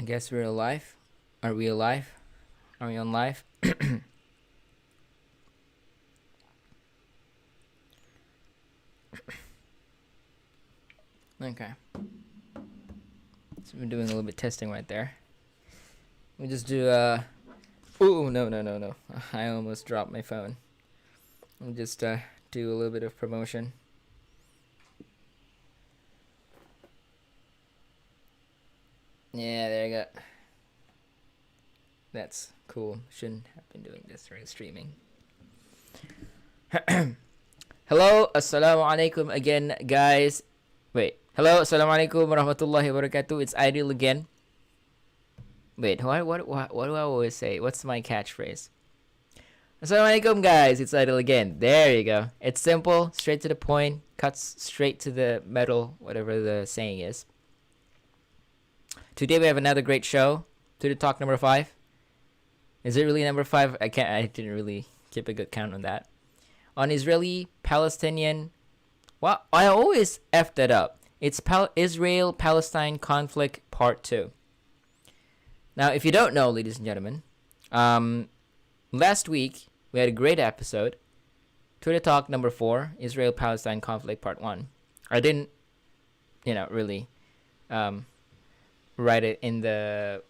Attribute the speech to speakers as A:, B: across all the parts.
A: guess we're alive. Are we alive? Are we on live? Okay. So we're doing a little bit testing right there. We just do Ooh, no. I almost dropped my phone. We'll just do a little bit of promotion. Yeah, there you go. That's cool. Shouldn't have been doing this during streaming. Hello, assalamu alaikum again, guys. Wait, hello, assalamu alaikum warahmatullahi wabarakatuh. It's Ideal again. Wait, what do I always say? What's my catchphrase? Assalamu alaikum, guys. It's Ideal again. There you go. It's simple, straight to the point, cuts straight to the metal, whatever the saying is. Today we have another great show. To the talk number 5. Is it really number 5? I didn't really keep a good count on that. On Israeli-Palestinian... Well, I always effed it up. It's Israel-Palestine conflict part 2. Now, if you don't know, ladies and gentlemen, last week we had a great episode. Twitter Talk number 4, Israel-Palestine conflict part 1. I didn't, really write it in the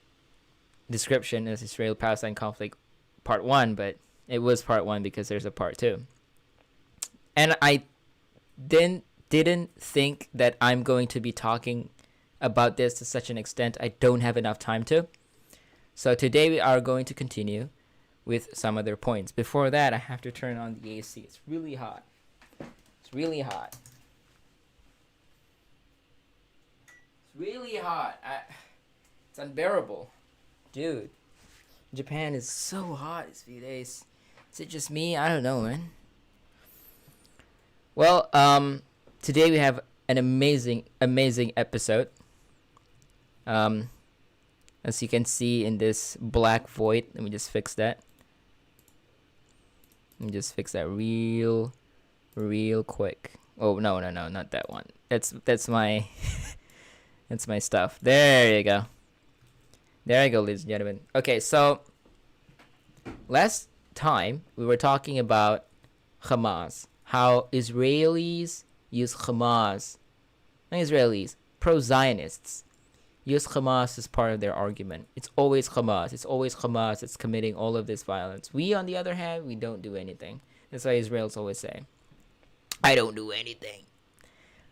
A: description as Israel-Palestine conflict part 1, but it was part 1 because there's a part 2. And I didn't think that I'm going to be talking about this to such an extent. I don't have enough time to. So today we are going to continue with some other points. Before that, I have to turn on the AC. It's really hot. It's really hot. It's really hot. It's unbearable. Dude, Japan is so hot these few days. Is it just me? I don't know, man. Well, today we have an amazing episode. As you can see in this black void, let me just fix that. Let me just fix that real quick. Oh, no, not that one. That's my that's my stuff. There you go. There you go, ladies and gentlemen. Okay, so last time we were talking about Hamas, how Israelis use Hamas, not Israelis, pro-Zionists use Hamas as part of their argument. It's always Hamas. It's always Hamas that's committing all of this violence. We, on the other hand, we don't do anything. That's why Israelis always say, I don't do anything.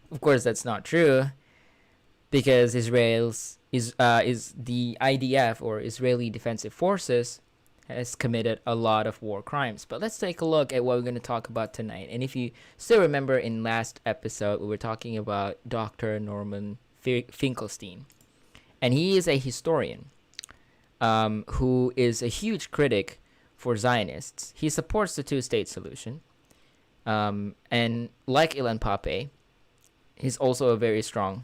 A: Of course, that's not true, because Israel's is the IDF, or Israeli Defensive Forces, has committed a lot of war crimes. But let's take a look at what we're going to talk about tonight. And if you still remember, in last episode, we were talking about Dr. Norman Finkelstein. And he is a historian who is a huge critic for Zionists. He supports the two-state solution. And like Ilan Pape, he's also a very strong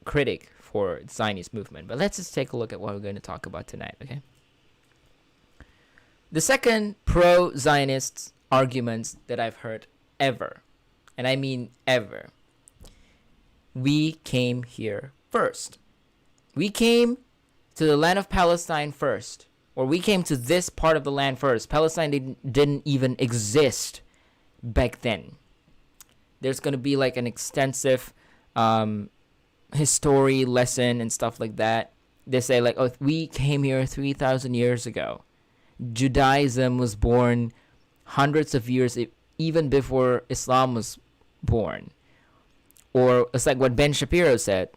A: critic for the Zionist movement. But let's just take a look at what we're going to talk about tonight, okay? The second pro-Zionist arguments that I've heard ever, and I mean ever, we came here first. We came to the land of Palestine first, or we came to this part of the land first. Palestine didn't even exist back then. There's going to be like an extensive history lesson and stuff like that. They say like, oh, we came here 3,000 years ago. Judaism was born hundreds of years even before Islam was born. Or it's like what Ben Shapiro said.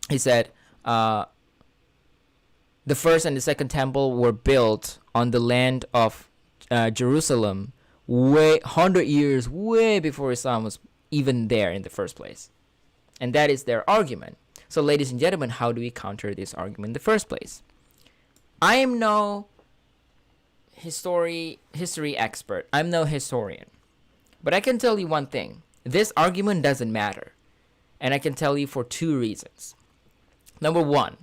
A: He said, the first and the second temple were built on the land of Jerusalem 100 years way before Islam was even there in the first place. And that is their argument. So, ladies and gentlemen, how do we counter this argument in the first place? I am no history expert. I'm no historian. But I can tell you one thing. This argument doesn't matter. And I can tell you for 2 reasons. Number 1,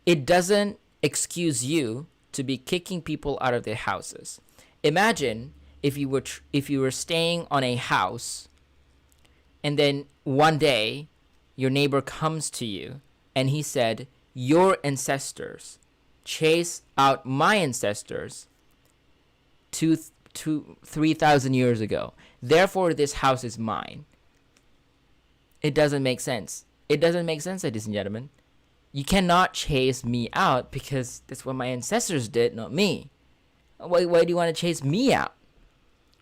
A: it doesn't excuse you to be kicking people out of their houses. Imagine if you were staying on a house, and then one day your neighbor comes to you and he said, your ancestors chased out my ancestors 3,000 years ago. Therefore, this house is mine. It doesn't make sense. It doesn't make sense, ladies and gentlemen. You cannot chase me out because that's what my ancestors did, not me. Why do you want to chase me out?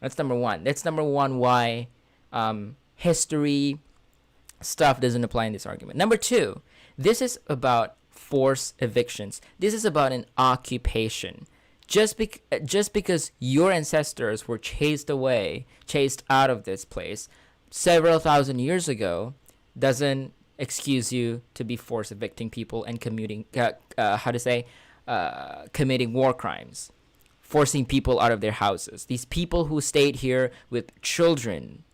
A: That's number one. That's number one why history stuff doesn't apply in this argument. Number two, this is about forced evictions. This is about an occupation. Just because your ancestors were chased out of this place several thousand years ago, doesn't excuse you to be force evicting people and committing war crimes, forcing people out of their houses. These people who stayed here with children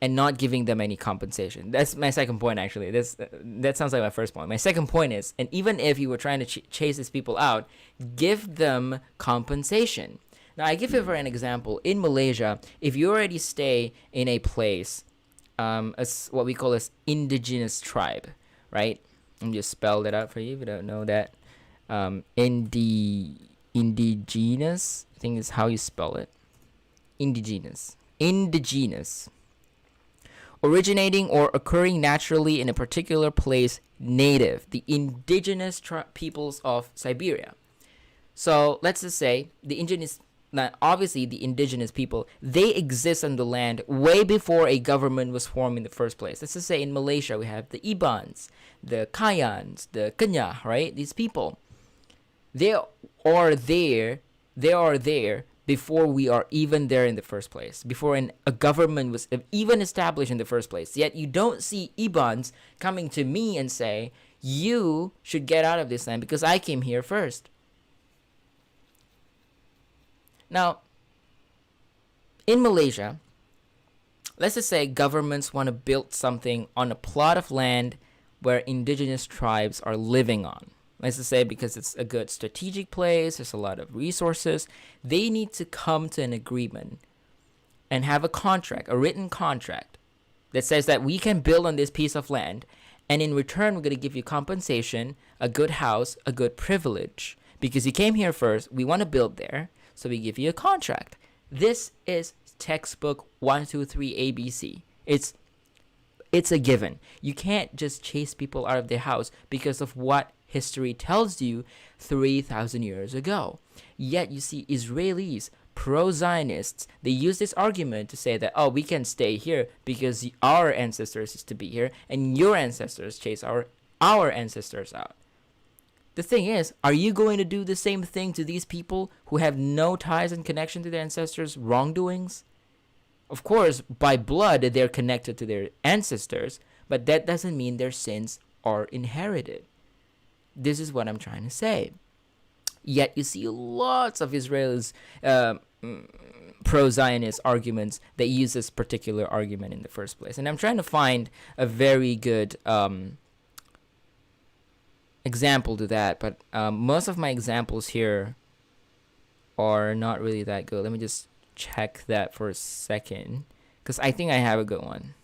A: and not giving them any compensation. That's my second point, actually. That sounds like my first point. My second point is, and even if you were trying to chase these people out, give them compensation. Now, I give you for an example. In Malaysia, if you already stay in a place, as what we call as indigenous tribe, right? Let me just spell that out for you if you don't know that. Indigenous, I think is how you spell it. Indigenous. Originating or occurring naturally in a particular place, native, the indigenous peoples of Siberia. So let's just say obviously the indigenous people, they exist on the land way before a government was formed in the first place. Let's just say in Malaysia we have the Ibans, the Kayans, the Kenyah, right? These people, they are there before we are even there in the first place, before a government was even established in the first place. Yet you don't see Ibans coming to me and say, you should get out of this land because I came here first. Now, in Malaysia, let's just say governments want to build something on a plot of land where indigenous tribes are living on. Let's just say because it's a good strategic place, there's a lot of resources, they need to come to an agreement and have a written contract that says that we can build on this piece of land, and in return we're going to give you compensation, a good house, a good privilege. Because you came here first, we want to build there, so we give you a contract. This is textbook 1, 2, 3 ABC. It's a given. You can't just chase people out of their house because of what history tells you 3,000 years ago. Yet you see Israelis, pro-Zionists, they use this argument to say that, we can stay here because our ancestors used to be here and your ancestors chase our ancestors out. The thing is, are you going to do the same thing to these people who have no ties and connection to their ancestors' wrongdoings? Of course, by blood, they're connected to their ancestors, but that doesn't mean their sins are inherited. This is what I'm trying to say. Yet you see lots of Israelis pro-Zionist arguments that use this particular argument in the first place. And I'm trying to find a very good example to that, but most of my examples here are not really that good. Let me just check that for a second, because I think I have a good one.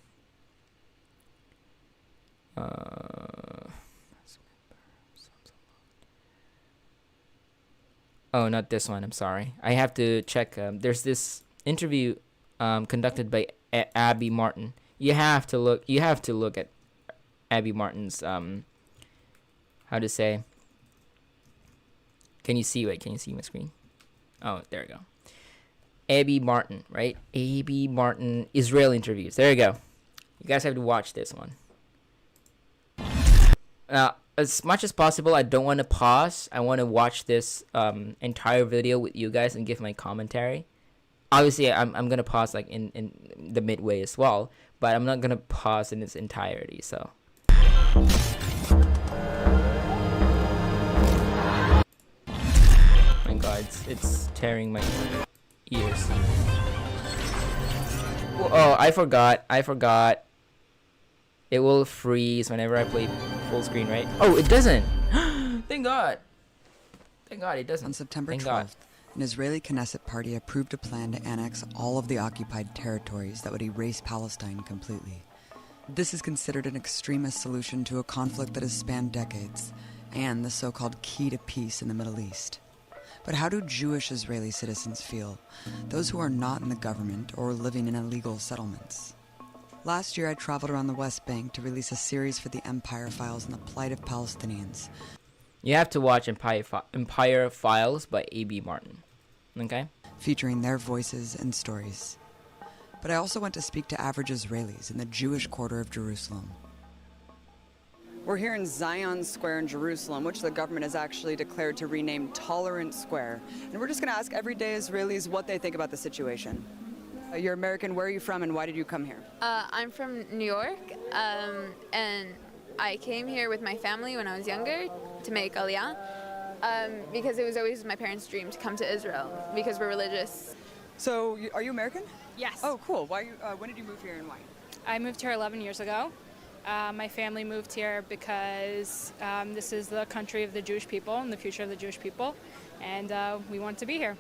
A: Oh, not this one. I'm sorry. I have to check. There's this interview conducted by Abby Martin. You have to look at Abby Martin's how to say. Can you see my screen? Oh, there we go. Abby Martin, right? Abby Martin Israel interviews. There you go. You guys have to watch this one. As much as possible, I don't want to pause. I want to watch this entire video with you guys and give my commentary. Obviously, I'm gonna pause like in the midway as well, but I'm not gonna pause in its entirety. So. My God, it's tearing my ears. Oh, I forgot. It will freeze whenever I play full screen, right? Oh, it doesn't. Thank God. Thank God it doesn't.
B: On September 12th, an Israeli Knesset party approved a plan to annex all of the occupied territories that would erase Palestine completely. This is considered an extremist solution to a conflict that has spanned decades, and the so-called key to peace in the Middle East. But how do Jewish Israeli citizens feel, those who are not in the government or living in illegal settlements? Last year I traveled around the West Bank to release a series for the Empire Files on the plight of Palestinians.
A: You have to watch Empire Files by A.B. Martin. Okay?
B: Featuring their voices and stories. But I also went to speak to average Israelis in the Jewish quarter of Jerusalem. We're here in Zion Square in Jerusalem, which the government has actually declared to rename Tolerant Square. And we're just going to ask everyday Israelis what they think about the situation. You're American. Where are you from and why did you come here?
C: I'm from New York, and I came here with my family when I was younger to make Aliyah, because it was always my parents' dream to come to Israel because we're religious.
B: So, are you American?
D: Yes.
B: Oh, cool. Why? When did you move here and why?
D: I moved here 11 years ago. My family moved here because this is the country of the Jewish people and the future of the Jewish people, and we want to be here.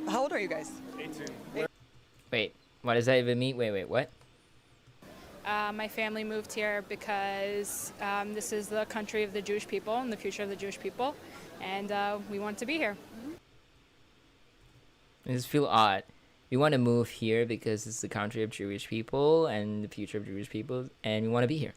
B: How old are you guys?
E: 18.
A: Wait, what does that even mean? Wait, what?
D: My family moved here because this is the country of the Jewish people and the future of the Jewish people, and we want to be here.
A: I just feel odd. We want to move here because it's the country of Jewish people and the future of Jewish people, and we want to be here.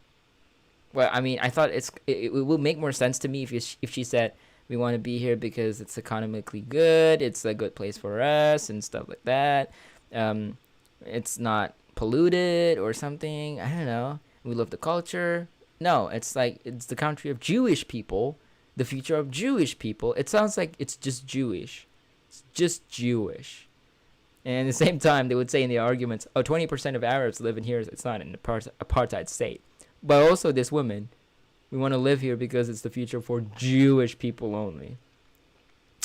A: Well, I mean, I thought it will make more sense to me if she said we want to be here because it's economically good, it's a good place for us and stuff like that. It's not polluted or something. I don't know. We love the culture. No, it's like it's the country of Jewish people, the future of Jewish people. It sounds like it's just Jewish. It's just Jewish. And at the same time, they would say in the arguments, 20% of Arabs live in here. It's not an apartheid state. But also this woman, we want to live here because it's the future for Jewish people only.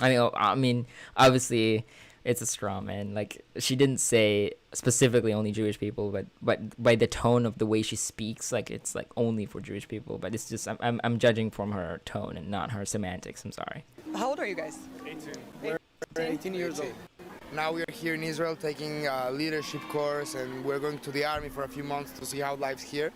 A: I mean, obviously, it's a straw man. Like, she didn't say specifically only Jewish people, but by the tone of the way she speaks, like, it's like only for Jewish people. But it's just, I'm judging from her tone and not her semantics. I'm sorry.
B: How old are you guys?
E: 18.
F: We're 18 years old. Now we are here in Israel taking a leadership course, and we're going to the army for a few months to see how life's here.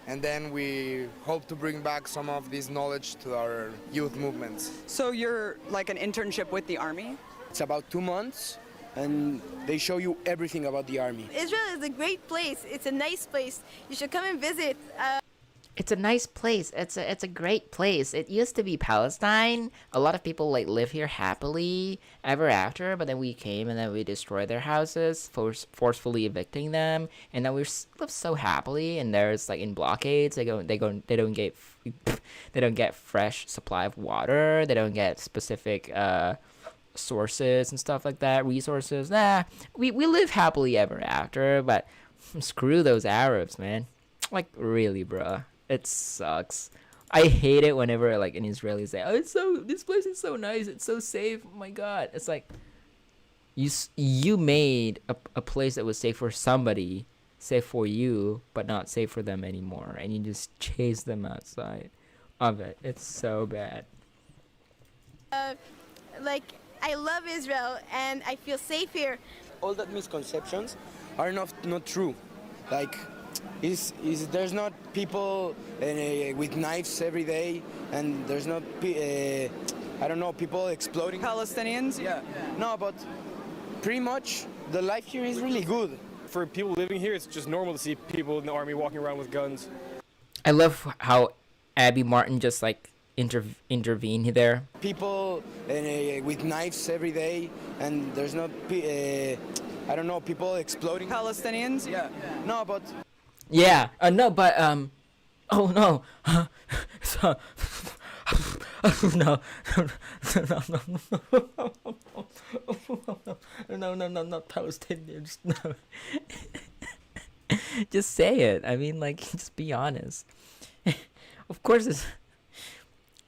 F: And then we hope to bring back some of this knowledge to our youth movements.
B: So you're like an internship with the army?
G: It's about 2 months, and they show you everything about the army.
H: Israel is a great place. It's a nice place. You should come and visit.
A: It's a nice place. It's a great place. It used to be Palestine. A lot of people like live here happily ever after, but then we came and then we destroyed their houses, forcefully evicting them, and then we live so happily. And there's like in blockades, they don't get fresh supply of water. They don't get specific sources and stuff like that, resources. We live happily ever after, but screw those Arabs, man. Like, really, bruh. It sucks. I hate it whenever like an Israeli say, this place is so nice, it's so safe. Oh my god. It's like you made a place that was safe for somebody, safe for you, but not safe for them anymore, and you just chase them outside of it. It's so bad.
H: I love Israel and I feel safe here.
G: All that misconceptions are not true. Like, there's not people with knives every day, and there's not people exploding.
B: Palestinians?
G: Yeah. No, but pretty much the life here is really good.
E: For people living here, it's just normal to see people in the army walking around with guns.
A: I love how Abby Martin just like intervened there.
G: People with knives every day, and there's not people exploding.
B: Palestinians?
G: Yeah. No, but
A: Yeah. No, but oh no. So, no. No, not Palestinians. No. Just say it. I mean, like, just be honest. Of course,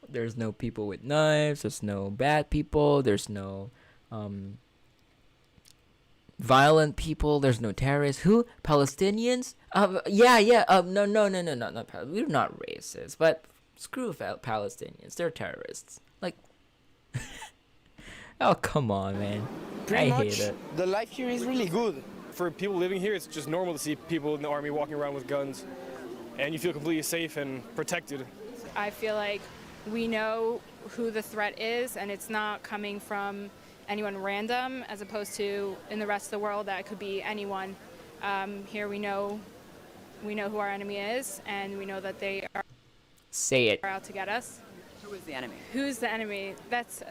A: there's no people with knives. There's no bad people. There's no violent people. There's no terrorists. Who? Palestinians? Yeah. No, not we're not racist, but screw Palestinians. They're terrorists. Like, oh, come on, man.
G: pretty
A: I
G: much
A: hate it.
G: the life here is really good.
E: For people living here, it's just normal to see people in the army walking around with guns. and you feel completely safe and protected.
D: I feel like we know who the threat is, and it's not coming from anyone random, as opposed to in the rest of the world that could be anyone. Here we know who our enemy is, and we know that they are
A: Say it.
D: out to get us.
B: Who is the enemy?
D: Who's the enemy? That's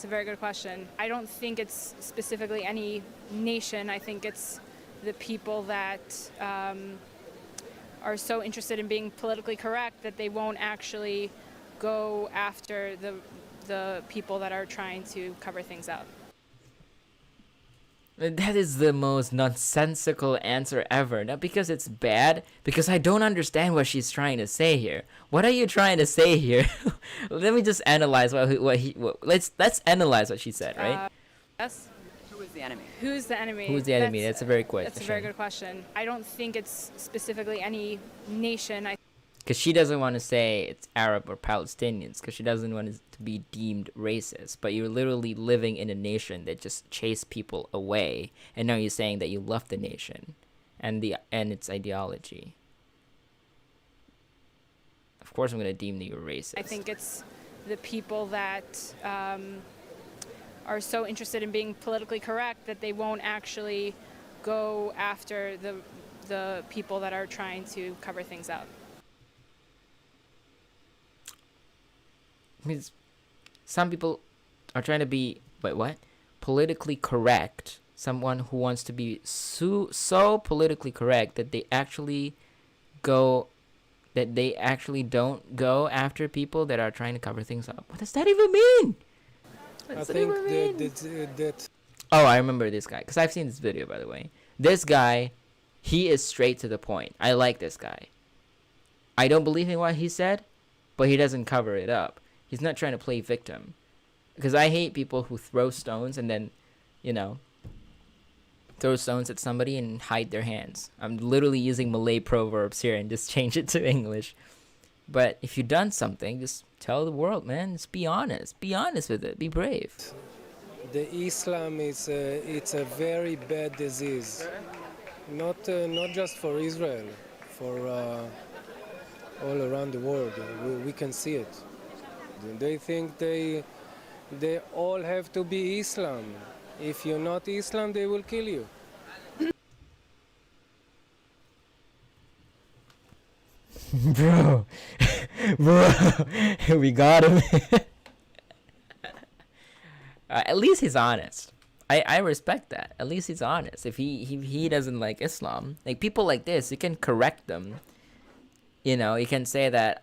D: a very good question. I don't think it's specifically any nation. I think it's the people that are so interested in being politically correct that they won't actually go after the people that are trying to cover things up.
A: That is the most nonsensical answer ever. Not because it's bad, because I don't understand what she's trying to say here. What are you trying to say here? Let me just analyze let's analyze what she said, right?
D: Yes.
B: Who is the enemy?
D: Who's the enemy?
A: Who's the enemy? That's a very question.
D: That's a very good question. I don't think it's specifically any nation.
A: Because she doesn't want to say it's Arab or Palestinians, because she doesn't want it to be deemed racist. But you're literally living in a nation that just chased people away, and now you're saying that you love the nation and its ideology. Of course I'm going to deem you racist.
D: I think it's the people that are so interested in being politically correct that they won't actually go after the people that are trying to cover things up.
A: Means some people are trying to be politically correct. Someone who wants to be so politically correct that they actually don't go after people that are trying to cover things up. What does that even mean?
I: I think that
A: Oh, I remember this guy, because I've seen this video, by the way. This guy, he is straight to the point. I like this guy. I don't believe in what he said, but he doesn't cover it up. He's not trying to play victim. Because I hate people who throw stones and then, throw stones at somebody and hide their hands. I'm literally using Malay proverbs here and just change it to English. But if you've done something, just tell the world, man. Just be honest. Be honest with it. Be brave.
I: the Islam is it's a very bad disease, not just for Israel, for all around the world. We can see it. They think they all have to be Islam. If you're not Islam, they will kill you.
A: Bro, we got him. At least he's honest. I respect that. At least he's honest. If he doesn't like Islam, like people like this, you can correct them. You know, you can say that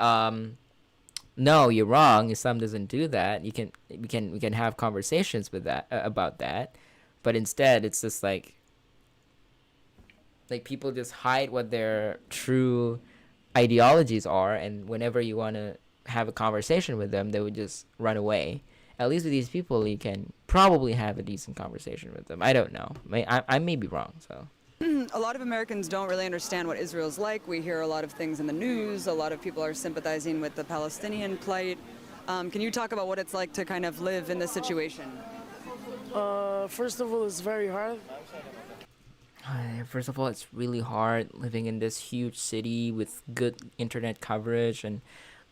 A: no, you're wrong. Islam doesn't do that. We can have conversations with that about that. But instead, it's just like people just hide what their true ideologies are, and whenever you want to have a conversation with them, they would just run away. At least with these people, you can probably have a decent conversation with them. I don't know. I may be wrong. So
B: a lot of Americans don't really understand what Israel's like. We hear a lot of things in the news. A lot of people are sympathizing with the Palestinian plight. Can you talk about what it's like to kind of live in this situation?
J: First of all, it's very hard.
A: First of all, it's really hard living in this huge city with good internet coverage and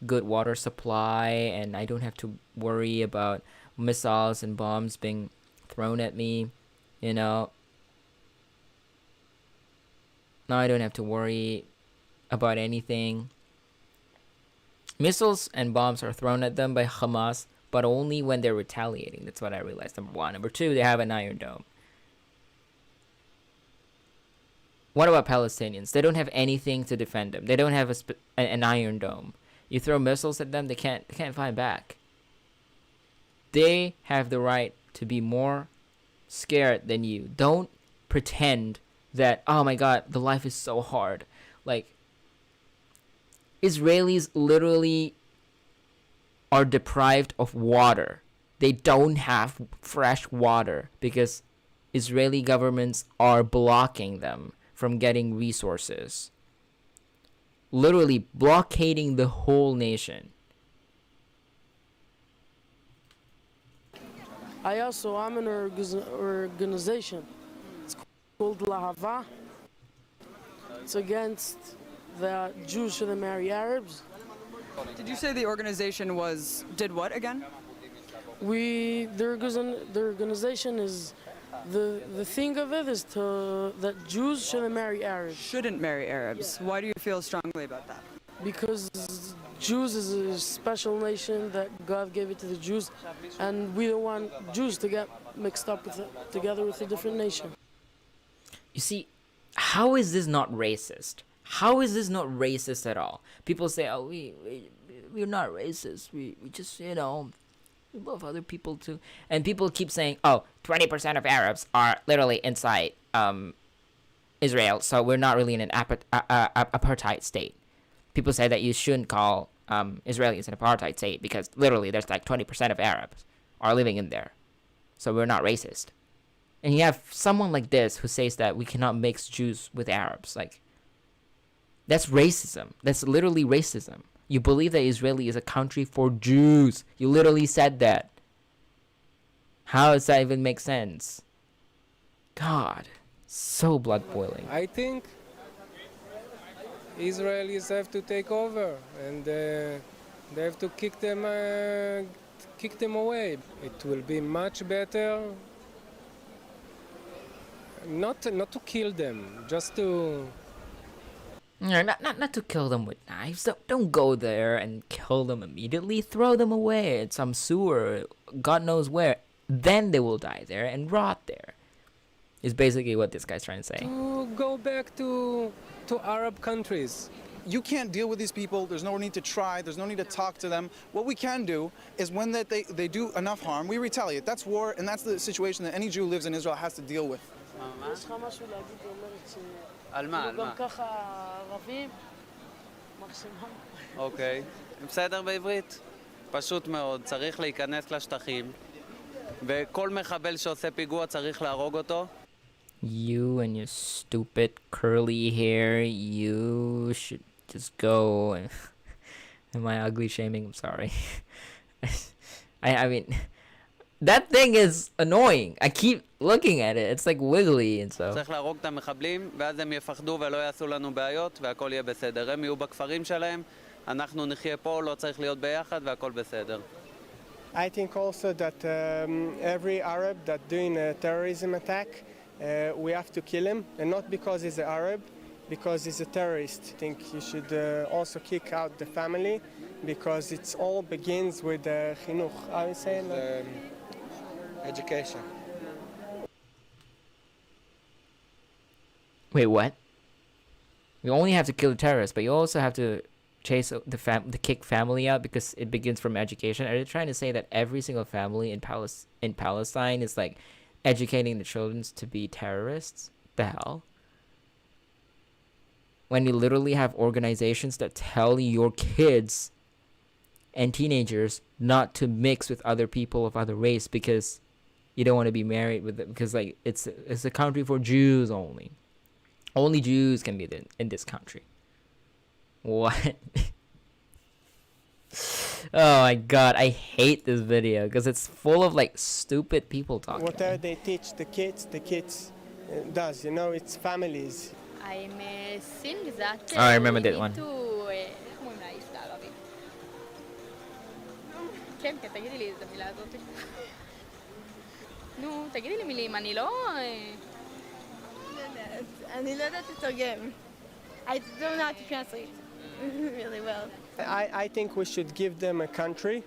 A: good water supply, and I don't have to worry about missiles and bombs being thrown at me, you know. Now I don't have to worry about anything. Missiles and bombs are thrown at them by Hamas, but only when they're retaliating. That's what I realized, number one. Number two, they have an Iron Dome. What about Palestinians? They don't have anything to defend them. They don't have an Iron Dome. You throw missiles at them, they can't fight back. They have the right to be more scared than you. Don't pretend that, oh my God, the life is so hard. Like, Israelis literally are deprived of water. They don't have fresh water because Israeli governments are blocking them from getting resources. Literally blockading the whole nation.
J: I'm in an organization. It's called Lahava. It's against that Jews shouldn't marry Arabs.
B: Did you say the organization did what again?
J: The organization is, the thing of it is that Jews shouldn't marry Arabs.
B: Shouldn't marry Arabs. Why do you feel strongly about that?
J: Because Jews is a special nation that God gave it to the Jews, and we don't want Jews to get mixed up together with a different nation.
A: You see, how is this not racist? How is this not racist at all? People say, oh, we're not racist. We just, we love other people too. And people keep saying, oh, 20% of Arabs are literally inside Israel, so we're not really in an apartheid state. People say that you shouldn't call Israelis an apartheid state because literally there's like 20% of Arabs are living in there. So we're not racist. And you have someone like this who says that we cannot mix Jews with Arabs. Like, that's racism. That's literally racism. You believe that Israeli is a country for Jews. You literally said that. How does that even make sense? God, so blood boiling.
I: I think Israelis have to take over, and they have to kick them away. It will be much better not to kill them, just to.
A: No, not to kill them with knives. Don't go there and kill them immediately. Throw them away at some sewer, God knows where. Then they will die there and rot there. Is basically what this guy's trying to say.
I: To go back to Arab countries.
K: You can't deal with these people. There's no need to try. There's no need to talk to them. What we can do is when they do enough harm, we retaliate. That's war, and that's the situation that any Jew who lives in Israel has to deal with.
L: על מה?
J: גם ככה ערבים, מקסימום.
L: אוקיי. בסדר בעברית? פשוט מאוד. צריך להיכנס לשטחים, וכל מחבל שעושה פיגוע צריך להרוג אותו.
A: You and your stupid curly hair, you should just go. Am I ugly shaming? I'm sorry. I mean, that thing is annoying. I keep looking at it. It's like wiggly and stuff.
L: צריך להרוג את המחבלים, ואז הם יפחדו ולא יעשו לנו בעיות, והכל יהיה בסדר. הם יהיו בכפרים שלהם, אנחנו נחיה פה, לא צריך להיות ביחד, והכל בסדר.
M: I think also that every Arab that doing a terrorism attack, we have to kill him, and not because he's an Arab, because he's a terrorist. I think you should also kick out the family, because it all begins with chinuch. I would say
G: Education.
A: Wait, what? You only have to kill the terrorists, but you also have to chase the kick family out because it begins from education. Are they trying to say that every single family in Palestine is like educating the children to be terrorists? The hell? When you literally have organizations that tell your kids and teenagers not to mix with other people of other race because you don't want to be married with them, because like it's a country for Jews only. Only Jews can be in this country. What? Oh my god, I hate this video because it's full of like stupid people talking.
M: Whatever they teach the kids does, it's families.
N: I'm sin that.
A: Oh, I remember that one.
N: כן, תגידי לי את המילה הזאת. נו, תגידי לי מילים, אני לא...
H: אני לא יודעת לתרגם. I don't know how to translate really well.
M: I think we should give them a country.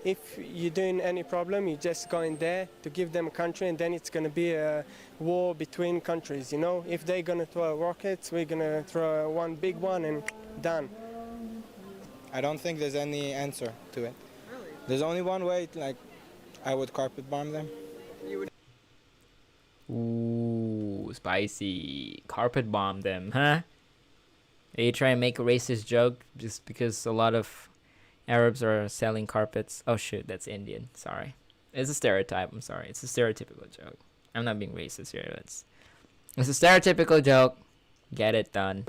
M: If you're doing any problem, you just go in there to give them a country, and then it's going to be a war between countries, If they're going to throw rockets, we're going to throw one big one and done.
G: I don't think there's any answer to it. There's only one way, I would carpet bomb them.
A: Ooh, spicy. Carpet bomb them, huh? Are you trying to make a racist joke just because a lot of Arabs are selling carpets? Oh shit, that's Indian. Sorry. It's a stereotype. I'm sorry. It's a stereotypical joke. I'm not being racist here. It's a stereotypical joke. Get it done.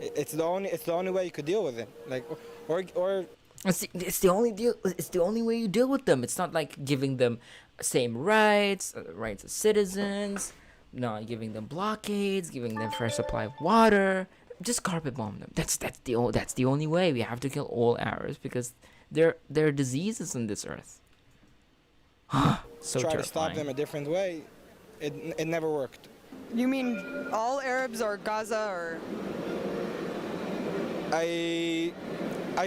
G: It's the only way you could deal with it. Or
A: it's the only deal. It's the only way you deal with them. It's not like giving them same rights as citizens. Not giving them blockades, giving them fair supply of water. just carpet bomb them. That's the only way. We have to kill all Arabs because there are diseases on this earth. So
G: try
A: terrifying.
G: to stop them a different way. It never worked.
B: You mean all Arabs are Gaza or?
G: I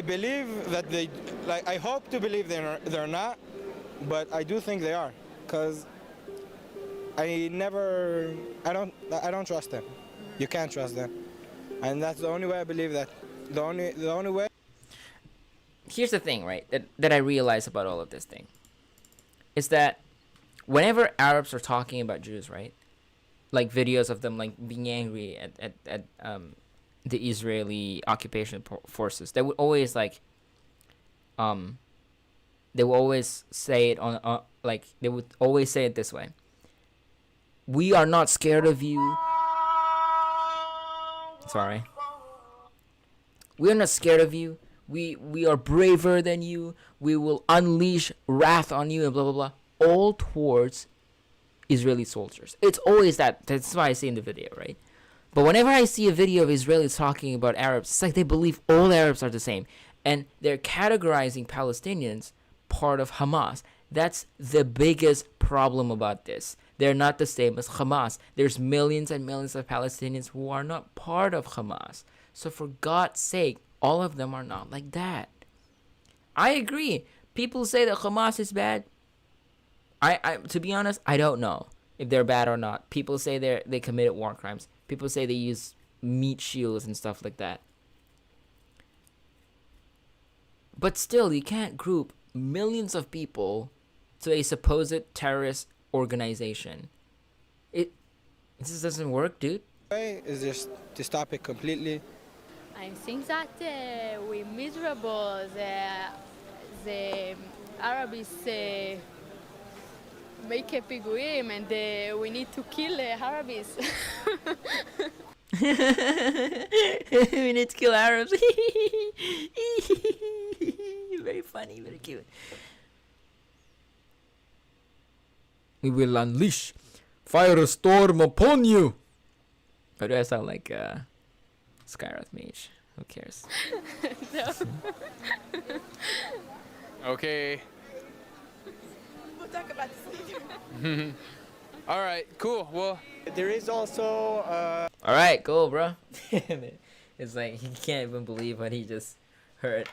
G: believe that they, like, I hope to believe they're not, but I do think they are, cause I don't trust them. You can't trust them, and that's the only way I believe that. The only way.
A: Here's the thing, right? That I realize about all of this thing is that whenever Arabs are talking about Jews, right? Like videos of them like being angry at the Israeli occupation forces, they would always like they would always say it on like they would always say it this way: we are not scared of you. Sorry. We are not scared of you. We are braver than you. We will unleash wrath on you and blah blah blah. All towards Israeli soldiers. It's always that. That's why I say in the video, right? But whenever I see a video of Israelis talking about Arabs, it's like they believe all Arabs are the same. And they're categorizing Palestinians part of Hamas. That's the biggest problem about this. They're not the same as Hamas. There's millions and millions of Palestinians who are not part of Hamas. So for God's sake, all of them are not like that. I agree. People say that Hamas is bad. I to be honest, I don't know if they're bad or not. People say they committed war crimes. People say they use meat shields and stuff like that. But still, you can't group millions of people to a supposed terrorist organization. It just doesn't work, dude.
G: Way is just to stop it completely.
N: I think that we're miserable. The Arabs make a פיגועים and we need to kill Arabs.
A: We need to kill Arabs. Very funny, very cute. We will unleash firestorm upon you. Why do I sound like Skyroth Mage? Who cares?
E: Okay.
H: We'll talk about this later.
E: All right, cool. Well,
M: there is also.
A: All right, cool, bro. It's like he can't even believe what he just heard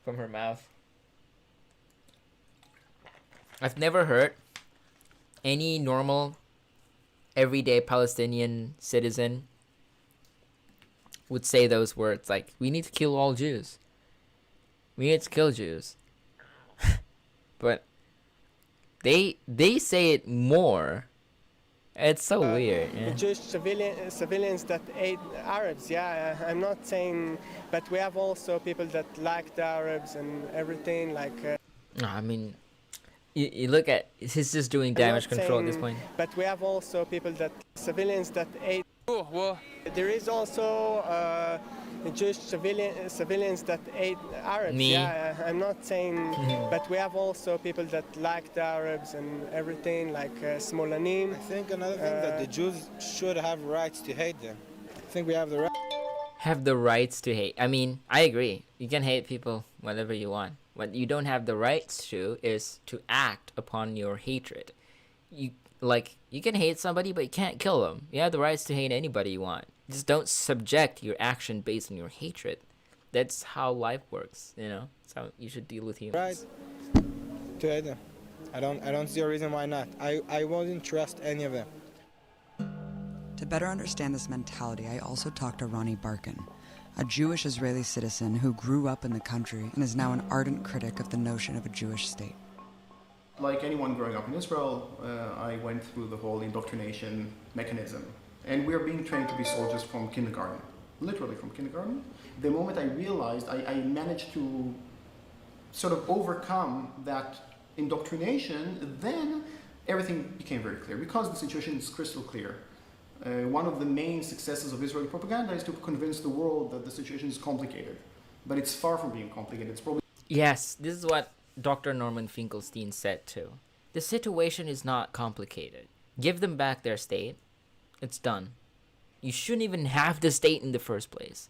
A: from her mouth. I've never heard any normal, everyday Palestinian citizen would say those words like, "We need to kill all Jews. We need to kill Jews." But they say it more. It's so weird. Yeah.
M: Jewish civilians that ate Arabs. Yeah, I'm not saying, but we have also people that like the Arabs and everything. Like.
A: I mean, you look at he's just doing damage control at this point.
M: But we have also people that civilians that ate.
E: Cool. Well,
M: there is also Jewish civilians that ate Arabs.
A: Me.
M: Yeah, I'm not saying, but we have also people that like the Arabs and everything, like Smolanim.
G: I think another thing that the Jews should have rights to hate them. I think we have the right.
A: Have the rights to hate. I mean, I agree. You can hate people whatever you want. What you don't have the rights to is to act upon your hatred. You can hate somebody, but you can't kill them. You have the rights to hate anybody you want. Just don't subject your action based on your hatred. That's how life works, you know? That's how you should deal with humans.
G: Right. To hate them. I don't see a reason why not. I wouldn't trust any of them.
B: To better understand this mentality, I also talked to Ronnie Barkin, a Jewish Israeli citizen who grew up in the country and is now an ardent critic of the notion of a Jewish state.
O: Like anyone growing up in Israel, I went through the whole indoctrination mechanism. And we are being trained to be soldiers from kindergarten, literally from kindergarten. The moment I realized I managed to sort of overcome that indoctrination, then everything became very clear because the situation is crystal clear. One of the main successes of Israeli propaganda is to convince the world that the situation is complicated. But it's far from being complicated. It's probably...
A: Yes, this is what Dr. Norman Finkelstein said too. The situation is not complicated. Give them back their state. It's done. You shouldn't even have the state in the first place.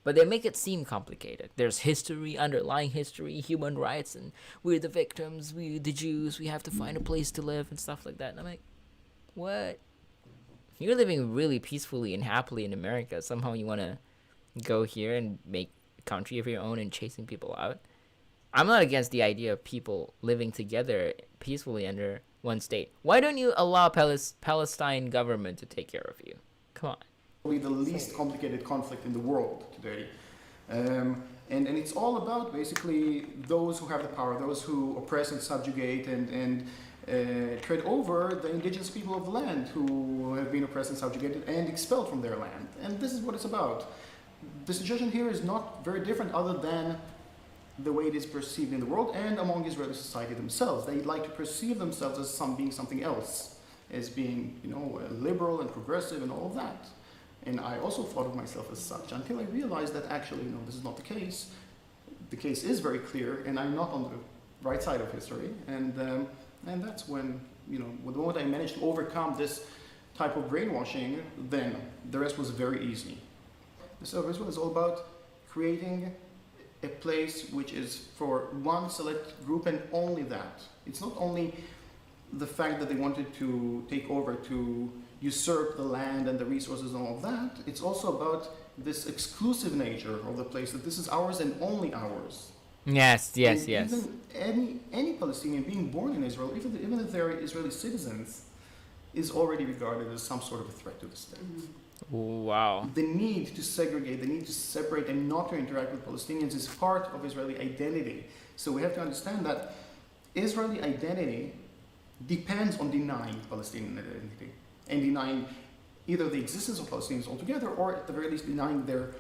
A: But they make it seem complicated. There's history, underlying history, human rights, and we're the victims, we're the Jews, we have to find a place to live and stuff like that. And I'm like, what? You're living really peacefully and happily in America. Somehow you want to go here and make a country of your own and chasing people out. I'm not against the idea of people living together peacefully under one state. Why don't you allow Palestine government to take care of you? Come on.
O: Probably the least complicated conflict in the world today. And it's all about basically those who have the power, those who oppress and subjugate and tread over the indigenous people of the land who have been oppressed and subjugated and expelled from their land. And this is what it's about. The situation here is not very different other than the way it is perceived in the world and among Israeli society themselves. They like to perceive themselves as being something else, as being, liberal and progressive and all of that. And I also thought of myself as such until I realized that actually, this is not the case. The case is very clear, and I'm not on the right side of history. And that's when, the moment I managed to overcome this type of brainwashing, then the rest was very easy. The State of Israel is all about creating a place which is for one select group and only that. It's not only the fact that they wanted to take over, to usurp the land and the resources and all of that. It's also about this exclusive nature of the place, that this is ours and only ours.
A: Yes.
O: Even any Palestinian being born in Israel, even if they're Israeli citizens, is already regarded as some sort of a threat to the state.
A: Wow.
O: The need to segregate, the need to separate and not to interact with Palestinians is part of Israeli identity. So we have to understand that Israeli identity depends on denying Palestinian identity and denying either the existence of Palestinians altogether or at the very least denying their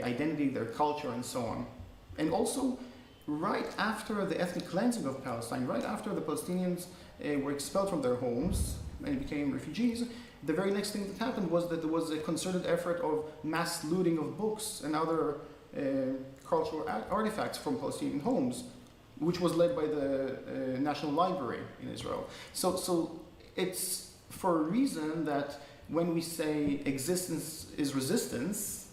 O: identity, their culture, and so on. And also, right after the ethnic cleansing of Palestine, right after the Palestinians were expelled from their homes and became refugees, the very next thing that happened was that there was a concerted effort of mass looting of books and other cultural artifacts from Palestinian homes, which was led by the National Library in Israel. So it's for a reason that when we say existence is resistance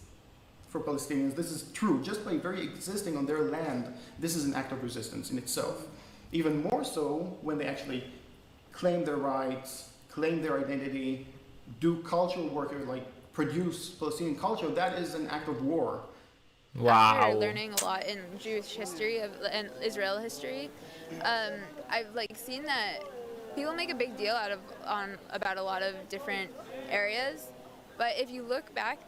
O: for Palestinians, this is true. Just by very existing on their land, this is an act of resistance in itself. Even more so when they actually claim their rights, claim their identity, do cultural work, like produce Palestinian culture, that is an act of war.
A: Wow.
C: After learning a lot in Jewish history and Israel history, I've seen that people make a big deal about a lot of different areas, but if you look back,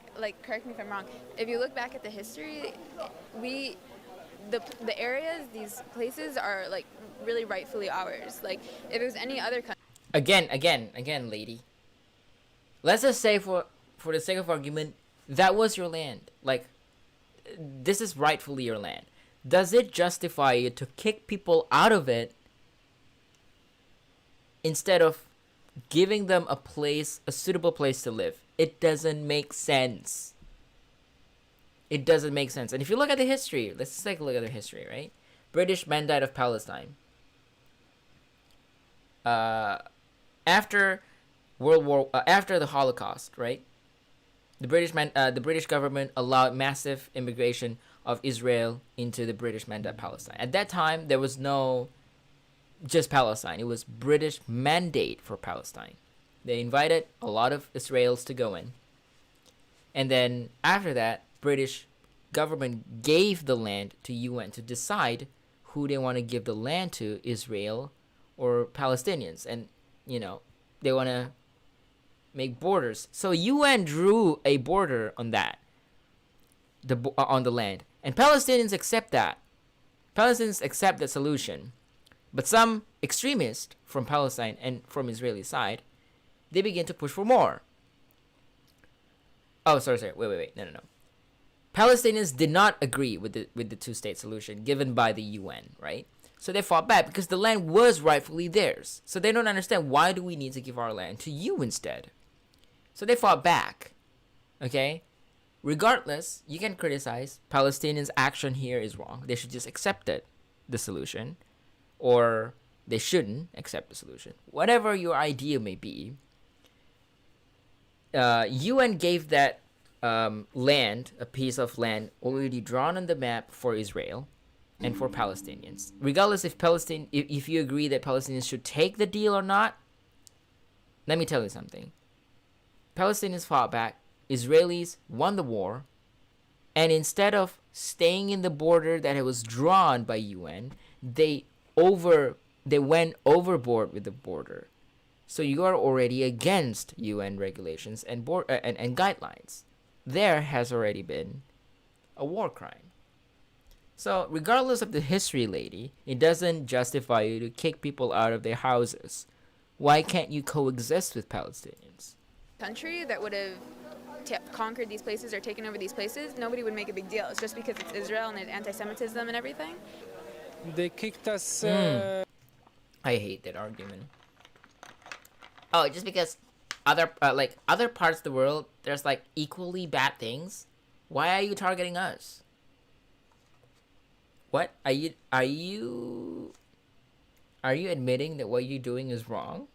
C: correct me if I'm wrong, if you look back at the history, the areas, these places are really rightfully ours. If it was any other country.
A: Again, lady. Let's just say for the sake of argument, that was your land. This is rightfully your land. Does it justify you to kick people out of it instead of giving them a suitable place to live? It doesn't make sense. It doesn't make sense. And if you look at the history, let's take a look at the history, right? British Mandate of Palestine. After the Holocaust, right? The British government allowed massive immigration of Israel into the British Mandate Palestine. At that time, there was no just Palestine. It was British Mandate for Palestine. They invited a lot of Israelis to go in. And then after that, British government gave the land to UN to decide who they want to give the land to, Israel or Palestinians. And, they want to make borders. So UN drew a border on that, on the land. And Palestinians accept that. Palestinians accept the solution. But some extremists from Palestine and from Israeli side, they begin to push for more. Oh, sorry. Wait. No. Palestinians did not agree with the two-state solution given by the UN, right? So they fought back because the land was rightfully theirs. So they don't understand, why do we need to give our land to you instead? So they fought back. Okay? Regardless, you can criticize Palestinians' action here is wrong. They should just accept it, the solution. Or they shouldn't accept the solution. Whatever your idea may be, UN gave that land, a piece of land already drawn on the map for Israel and for Palestinians. Regardless if you agree that Palestinians should take the deal or not, let me tell you something. Palestinians fought back, Israelis won the war, and instead of staying in the border that it was drawn by UN, they went overboard with the border. So you are already against UN regulations and guidelines. There has already been a war crime. So regardless of the history, lady, it doesn't justify you to kick people out of their houses. Why can't you coexist with Palestinians?
C: Country that would have conquered these places or taken over these places, nobody would make a big deal. It's just because it's Israel and anti-Semitism and everything.
I: They kicked us.
A: I hate that argument. Oh, just because other parts of the world, there's like equally bad things. Why are you targeting us? What are you admitting that what you're doing is wrong?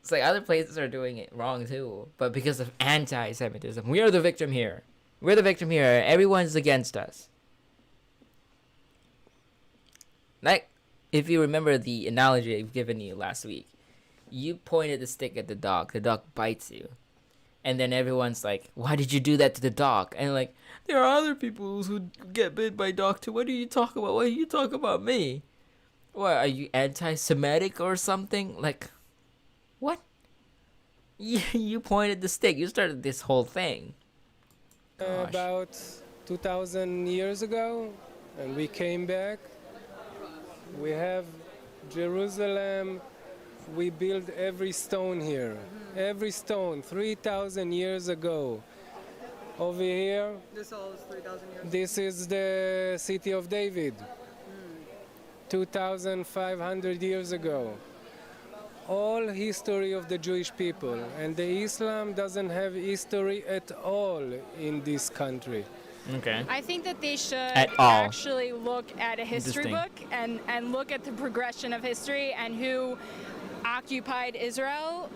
A: It's like other places are doing it wrong too, but because of anti-Semitism, we are the victim here. We're the victim here. Everyone's against us. Like, if you remember the analogy I've given you last week, you pointed the stick at the dog bites you. And then everyone's like, why did you do that to the dog? And like, there are other people who get bit by dog too. What do you talk about? Why do you talk about me? What, are you anti-Semitic or something? Like, what? You pointed the stick. You started this whole thing.
I: About 2,000 years ago, and we came back. We have Jerusalem. We built every stone here. Every stone, 3,000 years ago. Over here,
B: This all is 3,000 years.
I: this is the city of David. 2,500 years ago. All history of the Jewish people, and the Islam doesn't have history at all in this country.
A: Okay.
D: I think that they should
A: At all.
D: actually look at a history book and look at the progression of history and who occupied Israel,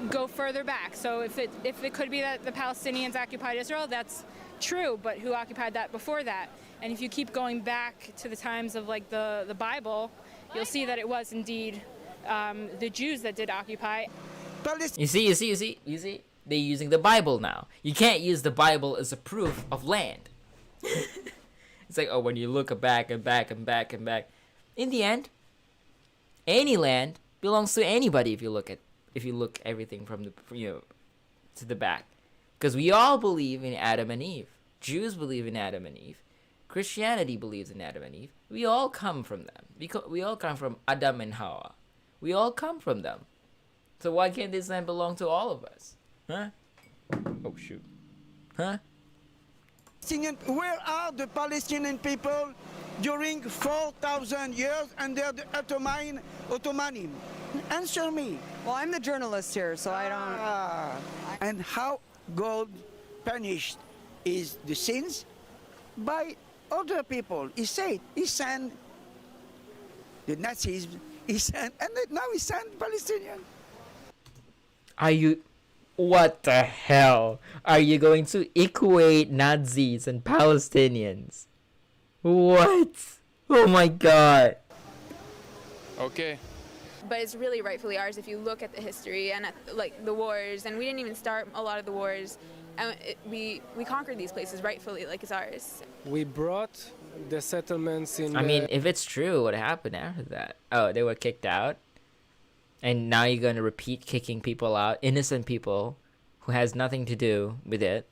D: go further back. So if it could be that the Palestinians occupied Israel, that's true, but who occupied that before that? And if you keep going back to the times of like the Bible, you'll see that it was indeed the Jews that did occupy.
A: You see? They're using the Bible now. You can't use the Bible as a proof of land. It's like, oh, when you look back and back and back and back. In the end, any land belongs to anybody if you look everything from the to the back. Because we all believe in Adam and Eve. Jews believe in Adam and Eve. Christianity believes in Adam and Eve. We all come from them. We all come from Adam and Hawa. We all come from them. So why can't this land belong to all of us? Huh? Oh, shoot. Huh?
P: Where are the Palestinian people during 4,000 years under the Ottoman? Answer me.
B: Well, I'm the journalist here, so I don't...
P: And how God punished is the sins? By other people. He said, he sent the Nazis, and now he sent Palestinians.
A: Are you... What the hell? Are you going to equate Nazis and Palestinians? What? Oh my god.
E: Okay.
C: But it's really rightfully ours if you look at the history and at like the wars, and we didn't even start a lot of the wars, and we conquered these places rightfully, like it's ours.
I: We brought the settlements in.
A: I mean, if it's true, what happened after that? Oh, they were kicked out? And now you're going to repeat kicking people out, innocent people who has nothing to do with it,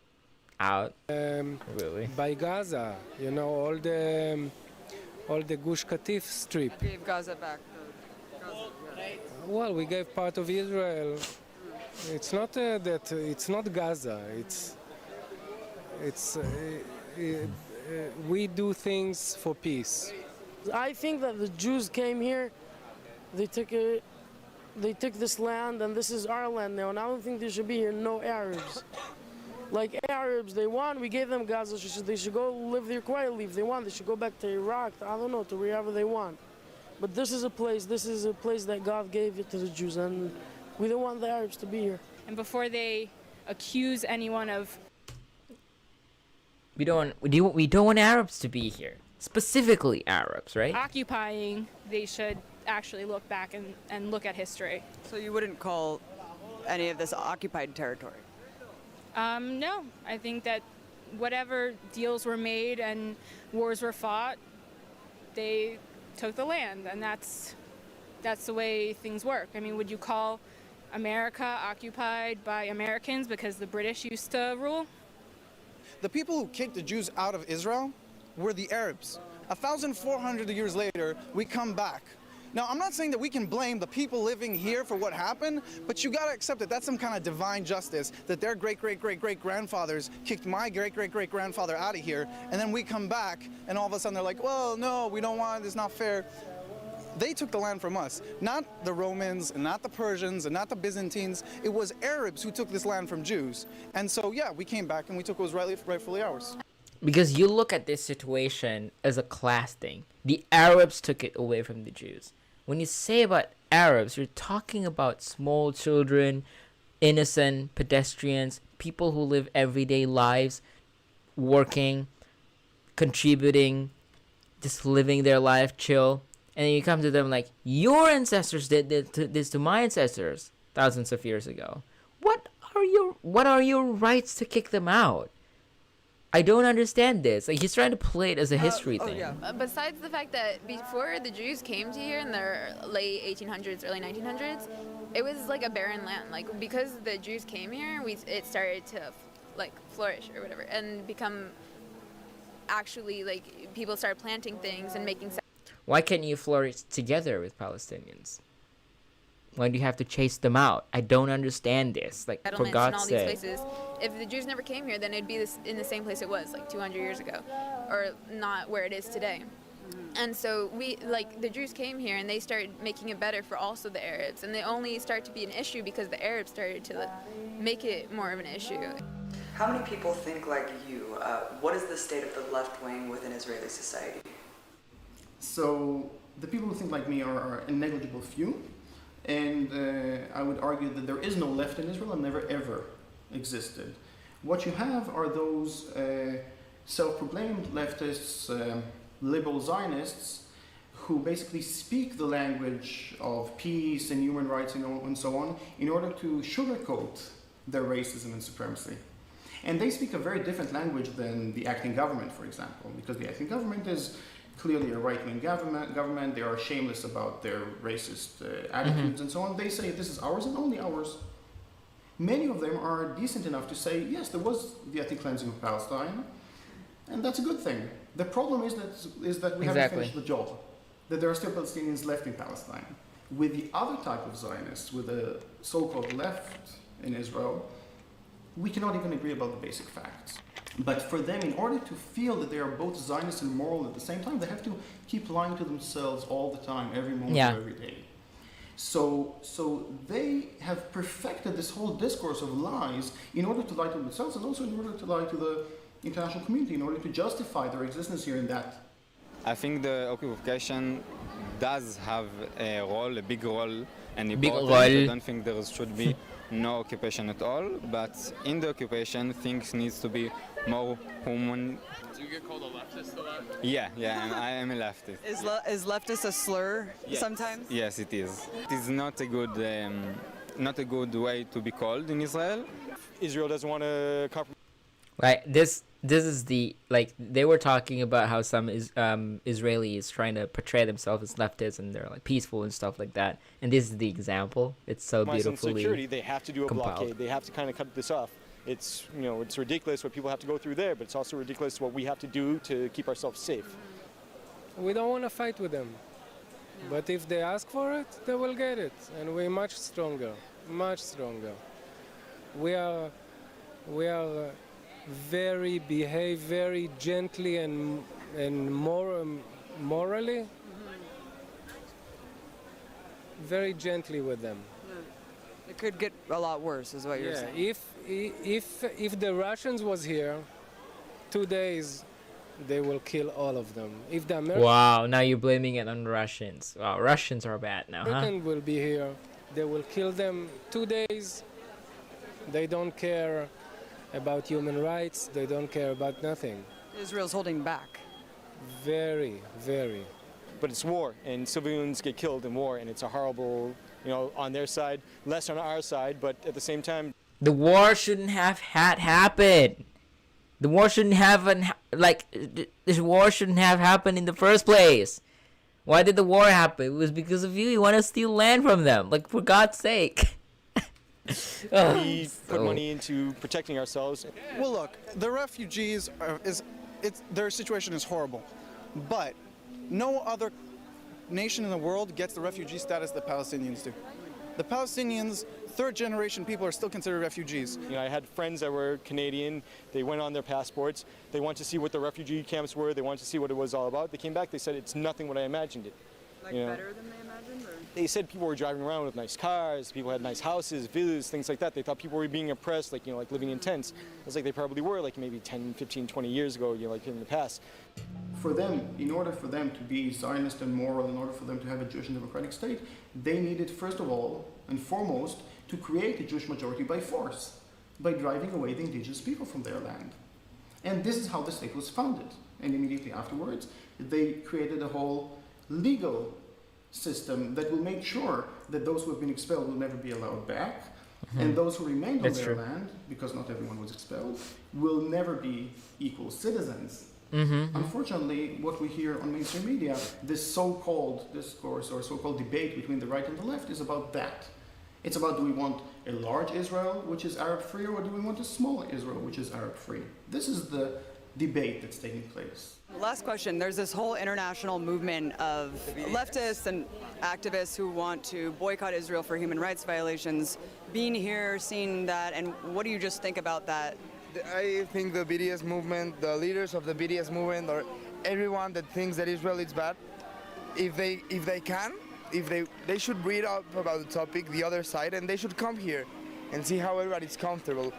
A: out? Really?
I: By Gaza, all the Gush Katif strip.
B: Gave Gaza back.
I: Well, we gave part of Israel. It's not that it's not Gaza. We do things for peace.
J: I think that the Jews came here, they took this land, and this is our land now, and I don't think there should be here no Arabs. Like Arabs, they want, we gave them Gaza, they should go live there quietly if they want. They should go back to Iraq, I don't know, to wherever they want. But this is a place that God gave it to the Jews, and We don't want the Arabs to be here.
D: And before they accuse anyone of
A: We don't want Arabs to be here. Specifically Arabs, right?
D: occupying, they should actually look back and look at history.
B: So you wouldn't call any of this occupied territory?
D: No, I think that whatever deals were made and wars were fought, they took the land, and that's the way things work. I mean, would you call America occupied by Americans because the British used to rule?
K: The people who kicked the Jews out of Israel were the Arabs. 1,400 years later, we come back. Now, I'm not saying that we can blame the people living here for what happened, but you gotta accept that that's some kind of divine justice, that their great-great-great-great-grandfathers kicked my great-great-great-grandfather out of here, and then we come back, and all of a sudden they're like, well, no, we don't want it, it's not fair. They took the land from us, not the Romans, and not the Persians, and not the Byzantines. It was Arabs who took this land from Jews. And so, yeah, we came back and we took what was rightfully ours.
A: Because you look at this situation as a class thing. The Arabs took it away from the Jews. When you say about Arabs, you're talking about small children, innocent pedestrians, people who live everyday lives, working, contributing, just living their life chill. And then you come to them like, your ancestors did this to my ancestors thousands of years ago. What are your rights to kick them out? I don't understand this. Like, he's trying to play it as a history thing.
B: Yeah.
C: Besides the fact that before the Jews came to here in the late 1800s, early 1900s, it was like a barren land. Like, because the Jews came here, it started to like flourish or whatever and become actually like people started planting things and making.
A: Why can't you flourish together with Palestinians? Why do you have to chase them out? I don't understand this. Like, for
C: Settlements
A: God's
C: in all
A: sake.
C: these places. If the Jews never came here, then it'd be in the same place it was like 200 years ago, or not where it is today. And so the Jews came here and they started making it better for also the Arabs, and they only start to be an issue because the Arabs started to make it more of an issue.
B: How many people think like you? What is the state of the left wing within Israeli society?
O: So the people who think like me are a negligible few. And I would argue that there is no left in Israel and never ever existed. What you have are those self-proclaimed leftists, liberal Zionists, who basically speak the language of peace and human rights and so on in order to sugarcoat their racism and supremacy. And they speak a very different language than the acting government, for example, because the acting government is clearly a right-wing government. They are shameless about their racist attitudes and so on. They say this is ours and only ours. Many of them are decent enough to say, yes, there was the ethnic cleansing of Palestine, and that's a good thing. The problem is that we haven't finished the job, that there are still Palestinians left in Palestine. With the other type of Zionists, with the so-called left in Israel, we cannot even agree about the basic facts. But for them, in order to feel that they are both Zionist and moral at the same time, they have to keep lying to themselves all the time, every moment of every day. So they have perfected this whole discourse of lies in order to lie to themselves and also in order to lie to the international community, in order to justify their existence here in that.
Q: I think the occupation does have a big role and important. I don't think there should be no occupation at all, but in the occupation things needs to be more human.
R: Do you get called a leftist a lot?
Q: Yeah, and I am a leftist.
B: Is leftist a slur sometimes?
Q: Yes, it is. It is not a good way to be called in Israel.
E: Israel doesn't want to compromise.
A: Right. This is the, like, they were talking about how some Israelis trying to portray themselves as leftists and they're like peaceful and stuff like that. And this is the example. It's so beautifully
E: security, they have to do a
A: compiled.
E: blockade. They have to kind of cut this off. It's, it's ridiculous what people have to go through there, but it's also ridiculous what we have to do to keep ourselves safe.
I: We don't want to fight with them. But if they ask for it, they will get it. And we're much stronger, much stronger. We are behave very gently and morally, very gently with them.
B: It could get a lot worse, is what you're saying.
I: If the Russians was here, 2 days, they will kill all of them. If the Americans
A: Wow, now you're blaming it on Russians. Wow, Russians are bad now, huh?
I: will be here, They will kill them 2 days. They don't care about human rights. They don't care about nothing.
B: Israel's holding back.
I: Very, very.
E: But it's war, and civilians get killed in war, and it's a horrible, on their side, less on our side, but at the same time.
A: The war shouldn't have happened. The war shouldn't have, this war shouldn't have happened in the first place. Why did the war happen? It was because of you. You want to steal land from them. Like, for God's sake.
E: We put money into protecting ourselves.
K: Well, look, the refugees, their situation is horrible. But no other nation in the world gets the refugee status that Palestinians do. The Palestinians, third generation people, are still considered refugees.
E: I had friends that were Canadian. They went on their passports. They wanted to see what the refugee camps were. They wanted to see what it was all about. They came back. They said it's nothing what I imagined it.
B: Better than they imagined? Or?
E: They said people were driving around with nice cars. People had nice houses, villas, things like that. They thought people were being oppressed, like living in tents. It's like they probably were, like maybe 10, 15, 20 years ago, like in the past.
O: For them, in order for them to be Zionist and moral, in order for them to have a Jewish and democratic state, they needed, first of all and foremost, to create a Jewish majority by force, by driving away the indigenous people from their land. And this is how the state was founded. And immediately afterwards, they created a whole legal system that will make sure that those who have been expelled will never be allowed back, and those who remained on their land, because not everyone was expelled, will never be equal citizens. Unfortunately, what we hear on mainstream media, this so-called discourse or so-called debate between the right and the left is about that. It's about, do we want a large Israel, which is Arab-free, or do we want a small Israel, which is Arab-free? This is the debate that's taking place.
B: Last question. There's this whole international movement of leftists and activists who want to boycott Israel for human rights violations. Being here, seeing that, and what do you just think about that?
F: I think the BDS movement, the leaders of the BDS movement, or everyone that thinks that Israel is bad, if they should read up about the topic, the other side, and they should come here and see how everybody's comfortable.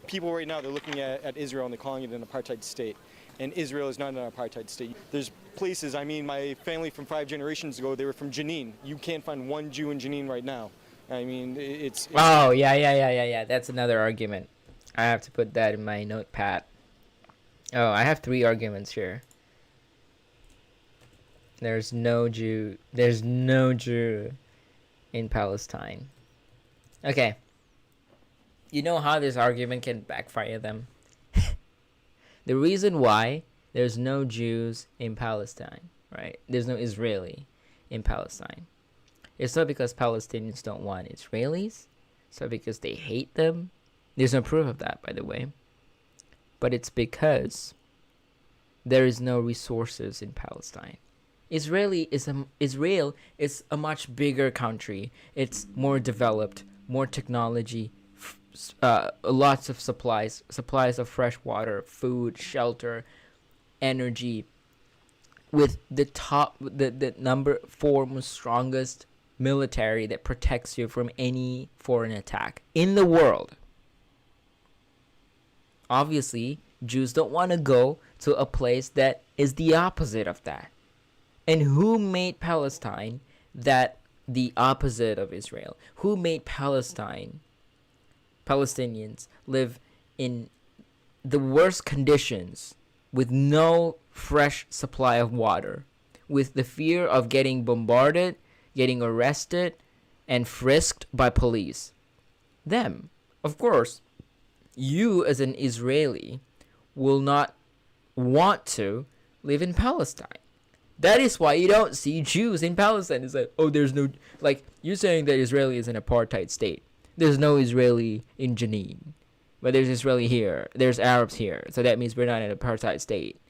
E: People right now, they're looking at Israel and they're calling it an apartheid state. And Israel is not an apartheid state. There's places, my family from 5 generations ago, they were from Jenin. You can't find one Jew in Jenin right now. It's
A: oh, yeah. That's another argument. I have to put that in my notepad. Oh, I have 3 arguments here. There's no Jew in Palestine. Okay. You know how this argument can backfire them? The reason why there's no Jews in Palestine, right? There's no Israeli in Palestine. It's not because Palestinians don't want Israelis. It's not because they hate them. There's no proof of that, by the way. But it's because there is no resources in Palestine. Israel is a much bigger country. It's more developed, more technology, lots of supplies of fresh water, food, shelter, energy, with the number 4 most strongest military that protects you from any foreign attack in the world. Obviously, Jews don't want to go to a place that is the opposite of that. And who made Palestine the opposite of Israel? Who made Palestinians live in the worst conditions with no fresh supply of water, with the fear of getting bombarded, getting arrested, and frisked by police? Them. Of course, you as an Israeli will not want to live in Palestine. That is why you don't see Jews in Palestine. It's like, oh, there's no, like, you're saying that Israel is an apartheid state. There's no Israeli in Jenin. But there's Israeli here. There's Arabs here. So that means we're not an apartheid state.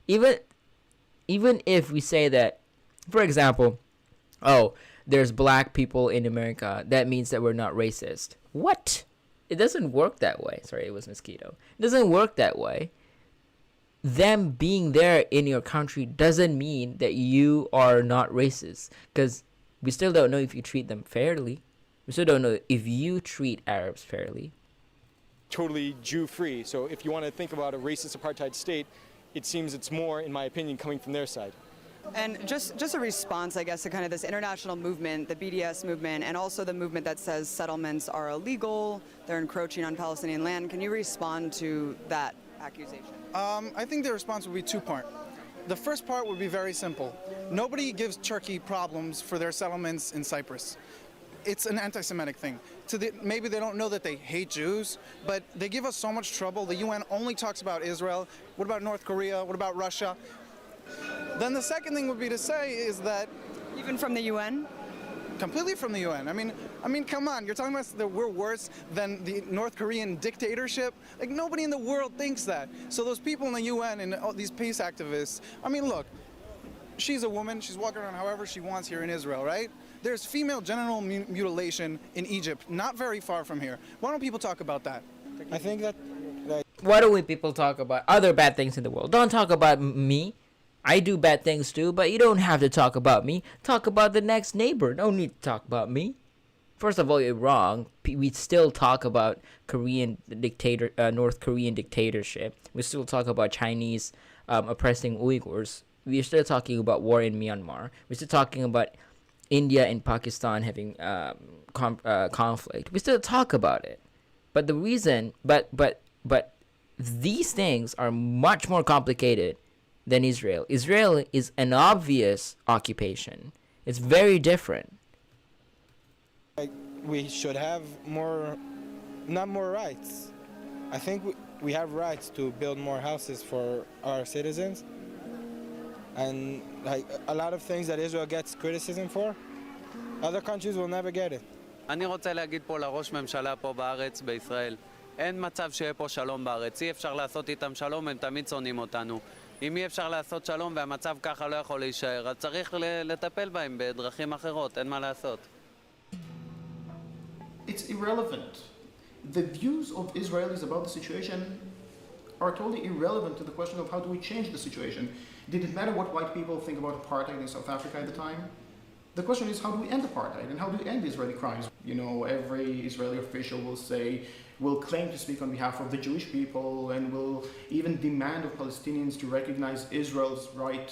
A: Even if we say that, for example, oh, there's black people in America, that means that we're not racist. What? It doesn't work that way. Sorry, it was mosquito. It doesn't work that way. Them being there in your country doesn't mean that you are not racist, because we still don't know if you treat them fairly. We still don't know if you treat Arabs fairly.
E: Totally Jew-free. So if you want to think about a racist apartheid state, it seems it's more, in my opinion, coming from their side.
B: And just a response, I guess, to kind of this international movement, the BDS movement, and also the movement that says settlements are illegal, they're encroaching on Palestinian land. Can you respond to that accusation?
K: I think the response would be two-part. The first part would be very simple. Nobody gives Turkey problems for their settlements in Cyprus. It's an anti-Semitic thing. Maybe they don't know that they hate Jews, but they give us so much trouble. The UN only talks about Israel. What about North Korea? What about Russia? Then the second thing would be to say is that...
B: Even from the UN?
K: Completely from the UN. I mean, come on. You're talking about that we're worse than the North Korean dictatorship? Like, nobody in the world thinks that. So those people in the UN and all these peace activists, I mean, look, she's a woman. She's walking around however she wants here in Israel, right? There's female genital mutilation in Egypt, not very far from here. Why don't people talk about that?
G: I think that...
A: Why don't we people talk about other bad things in the world? Don't talk about me. I do bad things too, but you don't have to talk about me. Talk about the next neighbor. No need to talk about me. First of all, you're wrong. We still talk about North Korean dictatorship. We still talk about Chinese oppressing Uyghurs. We're still talking about war in Myanmar. We're still talking about India and Pakistan having conflict. We still talk about it. But the reason, but these things are much more complicated than Israel. Israel is an obvious occupation. It's very different.
G: We should have not more rights. I think we have rights to build more houses for our citizens. And like a lot of things that Israel gets criticism for, other countries will never get it.
L: אני רוצה להגיד פה לראש ממשלה פה בארץ, בישראל, אין מצב שיהיה פה שלום בארץ. אי אפשר לעשות איתם שלום, הם תמיד שונאים אותנו. אם אי אפשר לעשות שלום והמצב ככה לא יכול להישאר, אז צריך לטפל בהם בדרכים אחרות, אין מה לעשות.
O: It's irrelevant. The views of Israelis about the situation are totally irrelevant to the question of how do we change the situation. Did it matter what white people think about apartheid in South Africa at the time? The question is, how do we end apartheid and how do we end Israeli crimes? You know, every Israeli official will claim to speak on behalf of the Jewish people and will even demand of Palestinians to recognize Israel's right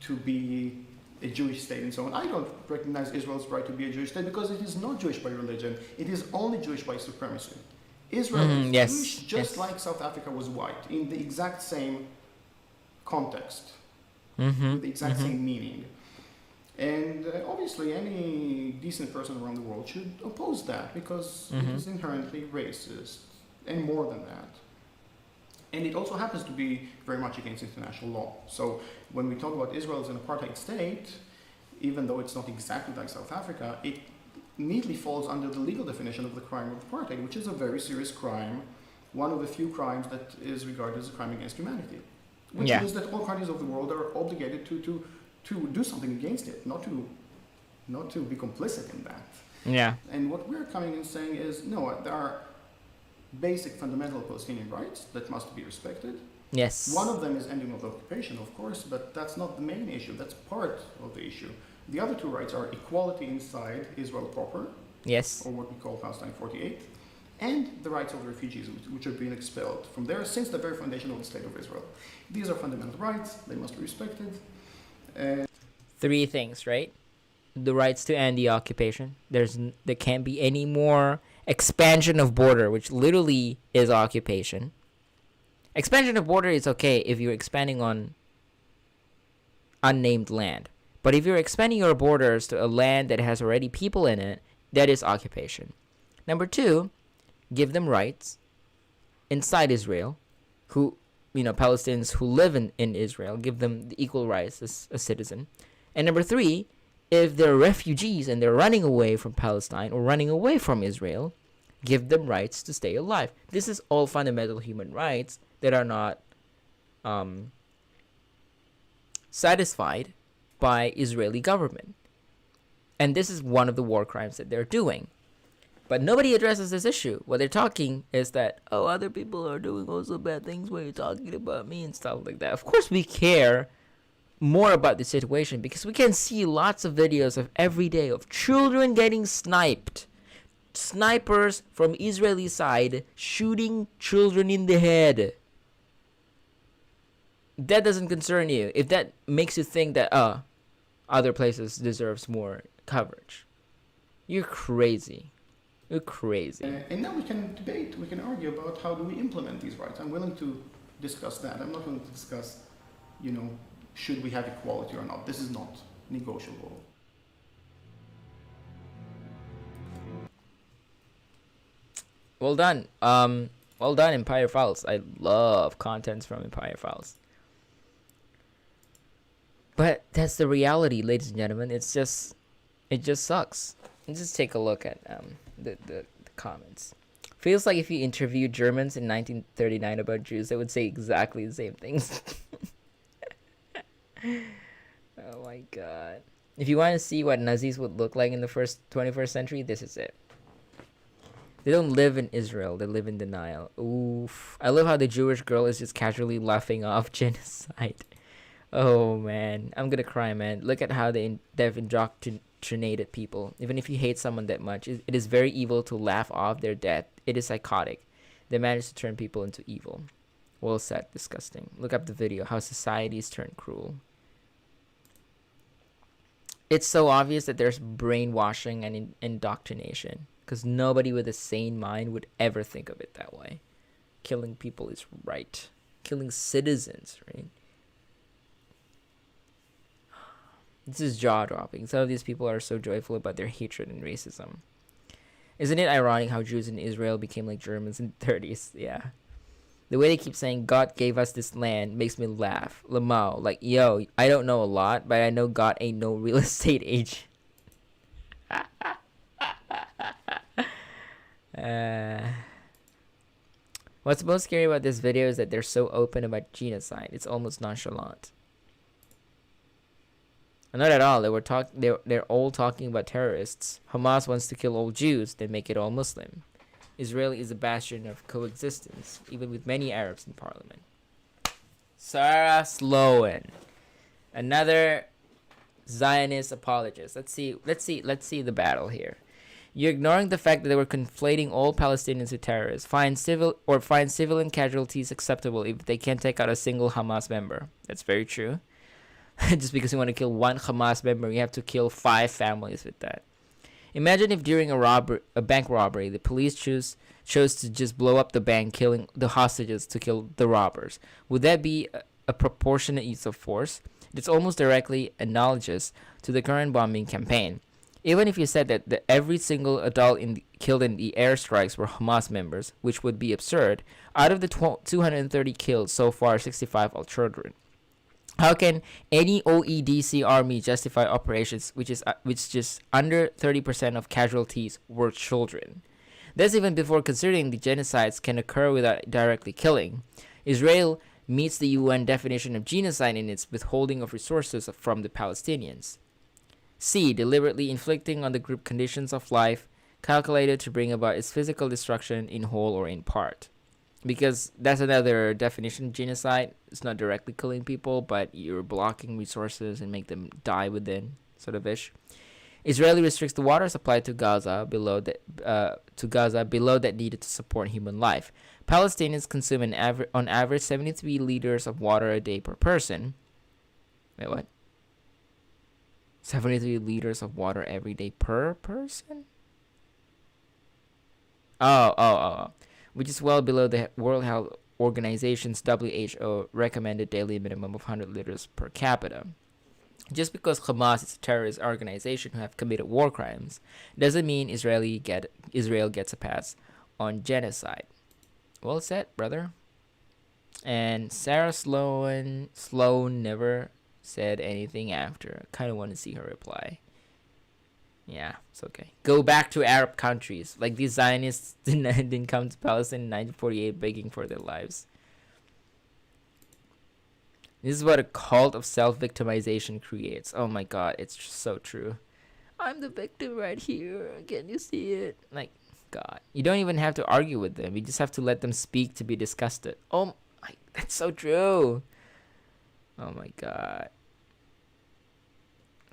O: to be a Jewish state and so on. I don't recognize Israel's right to be a Jewish state because it is not Jewish by religion. It is only Jewish by supremacy. Israel is Jewish just like South Africa was white in the exact same context, with the exact same meaning. And obviously any decent person around the world should oppose that because it is inherently racist and more than that. And it also happens to be very much against international law. So when we talk about Israel as an apartheid state, even though it's not exactly like South Africa, it neatly falls under the legal definition of the crime of apartheid, which is a very serious crime, one of the few crimes that is regarded as a crime against humanity. Which means that all countries of the world are obligated to do something against it, not to be complicit in that.
A: Yeah.
O: And what we're coming and saying is, no, there are basic fundamental Palestinian rights that must be respected.
A: Yes.
O: One of them is ending of the occupation, of course, but that's not the main issue. That's part of the issue. The other two rights are equality inside Israel proper,
A: yes,
O: or what we call Palestine 48, and the rights of the refugees, which are being expelled from there since the very foundation of the State of Israel. These are fundamental rights. They must be respected.
A: Three things, right? The rights to end the occupation. There can't be any more expansion of border, which literally is occupation. Expansion of border is okay if you're expanding on unnamed land. But if you're expanding your borders to a land that has already people in it, that is occupation. Number two, give them rights inside Israel, Palestinians who live in Israel, give them the equal rights as a citizen. And number three, if they're refugees and they're running away from Palestine or running away from Israel, give them rights to stay alive. This is all fundamental human rights that are not satisfied by Israeli government. And this is one of the war crimes that they're doing. But nobody addresses this issue. What they're talking is that, other people are doing also bad things when you're talking about me and stuff like that. Of course we care more about the situation because we can see lots of videos of every day of children getting sniped. Snipers from Israeli side shooting children in the head. That doesn't concern you. If that makes you think that, other places deserves more coverage. You're crazy. You're crazy.
O: And now we can debate, we can argue about how do we implement these rights. I'm willing to discuss that. I'm not willing to discuss, should we have equality or not. This is not negotiable.
A: Well done. Well done, Empire Files. I love contents from Empire Files. But that's the reality, ladies and gentlemen. It just sucks. Just take a look at the comments. Feels like if you interviewed Germans in 1939 about Jews, they would say exactly the same things. Oh my god. If you want to see what Nazis would look like in the 21st century, this is it. They don't live in Israel. They live in denial. Oof. I love how the Jewish girl is just casually laughing off genocide. Oh, man. I'm gonna cry, man. Look at how they've indoctrinated people. Even if you hate someone that much, it is very evil to laugh off their death. It is psychotic. They manage to turn people into evil. Well said. Disgusting. Look up the video. How societies turn cruel. It's so obvious that there's brainwashing and indoctrination. Because nobody with a sane mind would ever think of it that way. Killing people is right. Killing citizens, right? This is jaw-dropping. Some of these people are so joyful about their hatred and racism. Isn't it ironic how Jews in Israel became like Germans in the 30s? Yeah. The way they keep saying, God gave us this land, makes me laugh. Lamau, like, yo, I don't know a lot, but I know God ain't no real estate agent. What's most scary about this video is that they're so open about genocide. It's almost nonchalant. Not at all. They're all talking about terrorists. Hamas wants to kill all Jews, then make it all Muslim. Israel is a bastion of coexistence, even with many Arabs in parliament. Sarah Sloan, another Zionist apologist. Let's see the battle here. You're ignoring the fact that they were conflating all Palestinians with terrorists. Find civilian casualties acceptable if they can't take out a single Hamas member. That's very true. Just because you want to kill one Hamas member, you have to kill 5 families with that. Imagine if during a bank robbery, the police chose to just blow up the bank, killing the hostages to kill the robbers. Would that be a proportionate use of force? It's almost directly analogous to the current bombing campaign. Even if you said that every single adult killed in the airstrikes were Hamas members, which would be absurd, out of the 230 killed so far, 65 are children. How can any OEDC army justify operations which just under 30% of casualties were children? That's even before considering the genocides can occur without directly killing. Israel meets the UN definition of genocide in its withholding of resources from the Palestinians. C. Deliberately inflicting on the group conditions of life calculated to bring about its physical destruction in whole or in part. Because that's another definition of genocide. It's not directly killing people, but you're blocking resources and make them die within, sort of ish. Israeli restricts the water supply to Gaza below that needed to support human life. Palestinians consume on average 73 liters of water a day per person. Wait, what? 73 liters of water every day per person? Oh. Which is well below the World Health Organization's WHO recommended daily minimum of 100 liters per capita. Just because Hamas is a terrorist organization who have committed war crimes doesn't mean Israel gets a pass on genocide. Well said, brother. And Sarah Sloan never said anything after. I kind of want to see her reply. Yeah, it's okay. Go back to Arab countries. Like these Zionists didn't come to Palestine in 1948 begging for their lives. This is what a cult of self-victimization creates. Oh my god, it's just so true. I'm the victim right here. Can you see it? Like, God. You don't even have to argue with them. You just have to let them speak to be disgusted. Oh my, that's so true. Oh my god.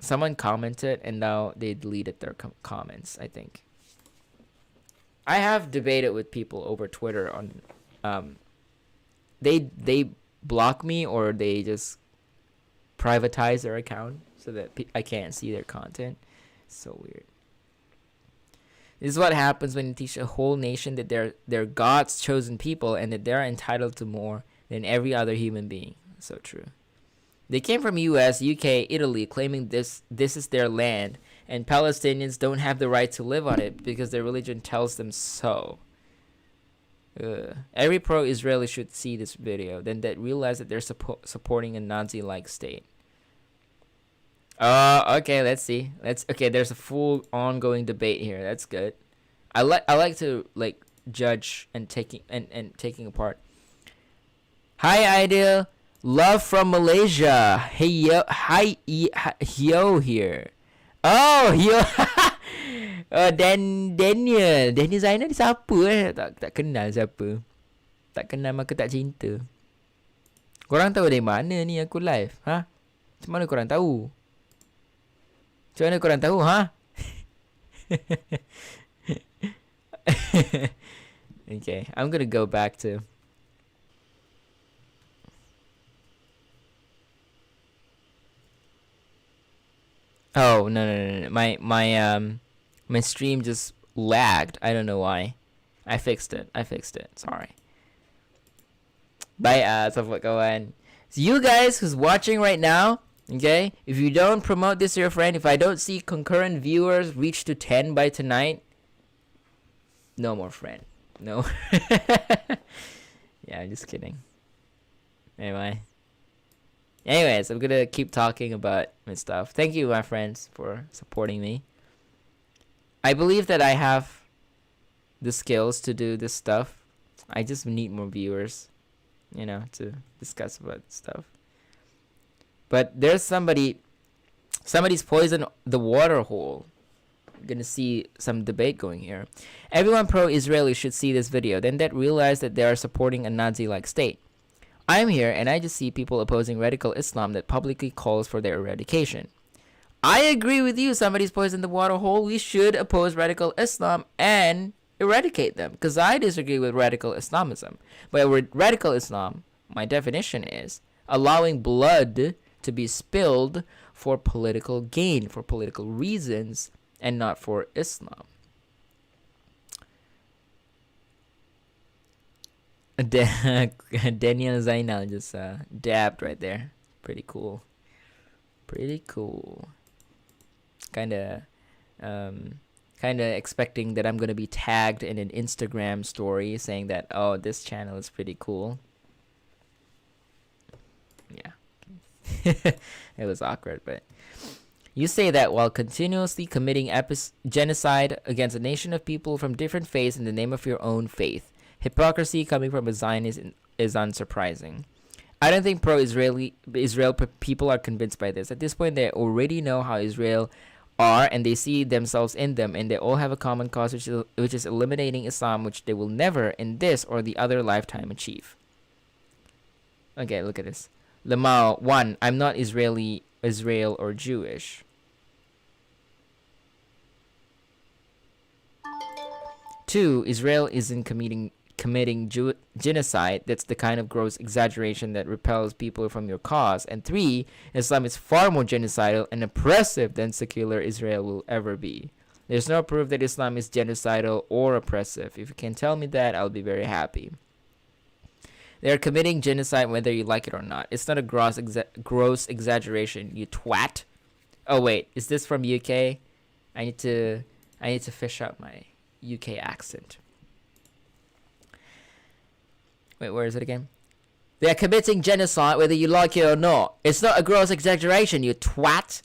A: Someone commented and now they deleted their comments, I think. I have debated with people over Twitter on they block me or they just privatize their account so that I can't see their content. It's so weird. This is what happens when you teach a whole nation that they're God's chosen people and that they're entitled to more than every other human being. So true. They came from US, UK, Italy, claiming this is their land, and Palestinians don't have the right to live on it because their religion tells them so. Every pro-Israeli should see this video, then that realize that they're supporting a Nazi-like state. Okay, let's see. Okay, there's a full ongoing debate here. That's good. I like to like judge and taking apart. Hi, Ideal. Love from Malaysia. Hey, yo. Hi, yo here. Oh, yo. Daniel Zainal ni siapa tak kenal siapa. Tak kenal maka tak cinta. Korang tahu dari mana ni aku live? Ha? Macam mana korang tahu? Macam mana korang tahu, ha? Okay, I'm gonna go back to... Oh, no. My stream just lagged. I don't know why. I fixed it. Sorry. Bye, kawan. So you guys who's watching right now, okay, if you don't promote this to your friend, if I don't see concurrent viewers reach to 10 by tonight, no more friend. No. Yeah, I'm just kidding. Anyways, I'm gonna keep talking about my stuff. Thank you, my friends, for supporting me. I believe that I have the skills to do this stuff. I just need more viewers, to discuss about stuff. But there's somebody's poisoned the water hole. We're gonna see some debate going here. Everyone pro-Israeli should see this video, then that realize that they are supporting a Nazi-like state. I'm here and I just see people opposing radical Islam that publicly calls for their eradication. I agree with you, somebody's poisoned the water hole. We should oppose radical Islam and eradicate them, because I disagree with radical Islamism. But with radical Islam, my definition is allowing blood to be spilled for political gain, for political reasons, and not for Islam. Daniel Zainal just dabbed right there. Pretty cool. Kinda expecting that I'm gonna be tagged in an Instagram story saying that, oh, this channel is pretty cool. Yeah. It was awkward, but you say that while continuously committing genocide against a nation of people from different faiths in the name of your own faith. Hypocrisy coming from a Zionist is unsurprising. I don't think Israel people are convinced by this. At this point, they already know how Israel are, and they see themselves in them, and they all have a common cause, which is eliminating Islam, which they will never, in this or the other lifetime, achieve. Okay, look at this. Lamau, 1. I'm not Israel or Jewish. 2. Israel isn't committing genocide. That's the kind of gross exaggeration that repels people from your cause. And 3, Islam is far more genocidal and oppressive than secular Israel will ever be. There's no proof that Islam is genocidal or oppressive. If you can tell me that, I'll be very happy. They're committing genocide whether you like it or not. It's not a gross exaggeration, you twat. Oh wait, is this from UK? I need to fish out my UK accent. Wait, where is it again? They are committing genocide whether you like it or not. It's not a gross exaggeration, you twat.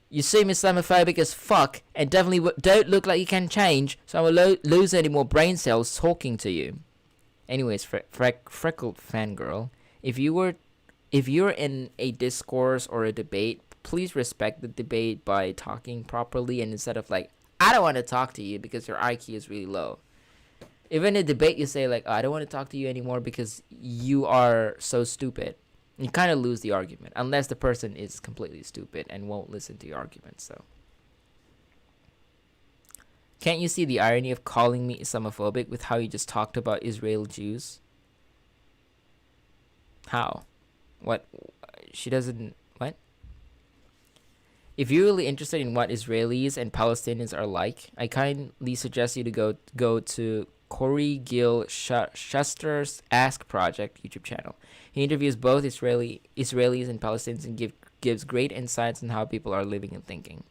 A: You seem Islamophobic as fuck and definitely don't look like you can change, so I will lose any more brain cells talking to you. Anyways, freckled fangirl, if you're in a discourse or a debate, please respect the debate by talking properly, and instead of like, I don't want to talk to you because your IQ is really low. If in a debate you say like, oh, I don't want to talk to you anymore because you are so stupid, you kind of lose the argument, unless the person is completely stupid and won't listen to your argument. So can't you see the irony of calling me Islamophobic with how you just talked about Israel Jews? How? What? She doesn't... What? If you're really interested in what Israelis and Palestinians are like, I kindly suggest you to go to Corey Gil Shuster's Ask Project YouTube channel. He interviews both Israelis and Palestinians and gives great insights on how people are living and thinking.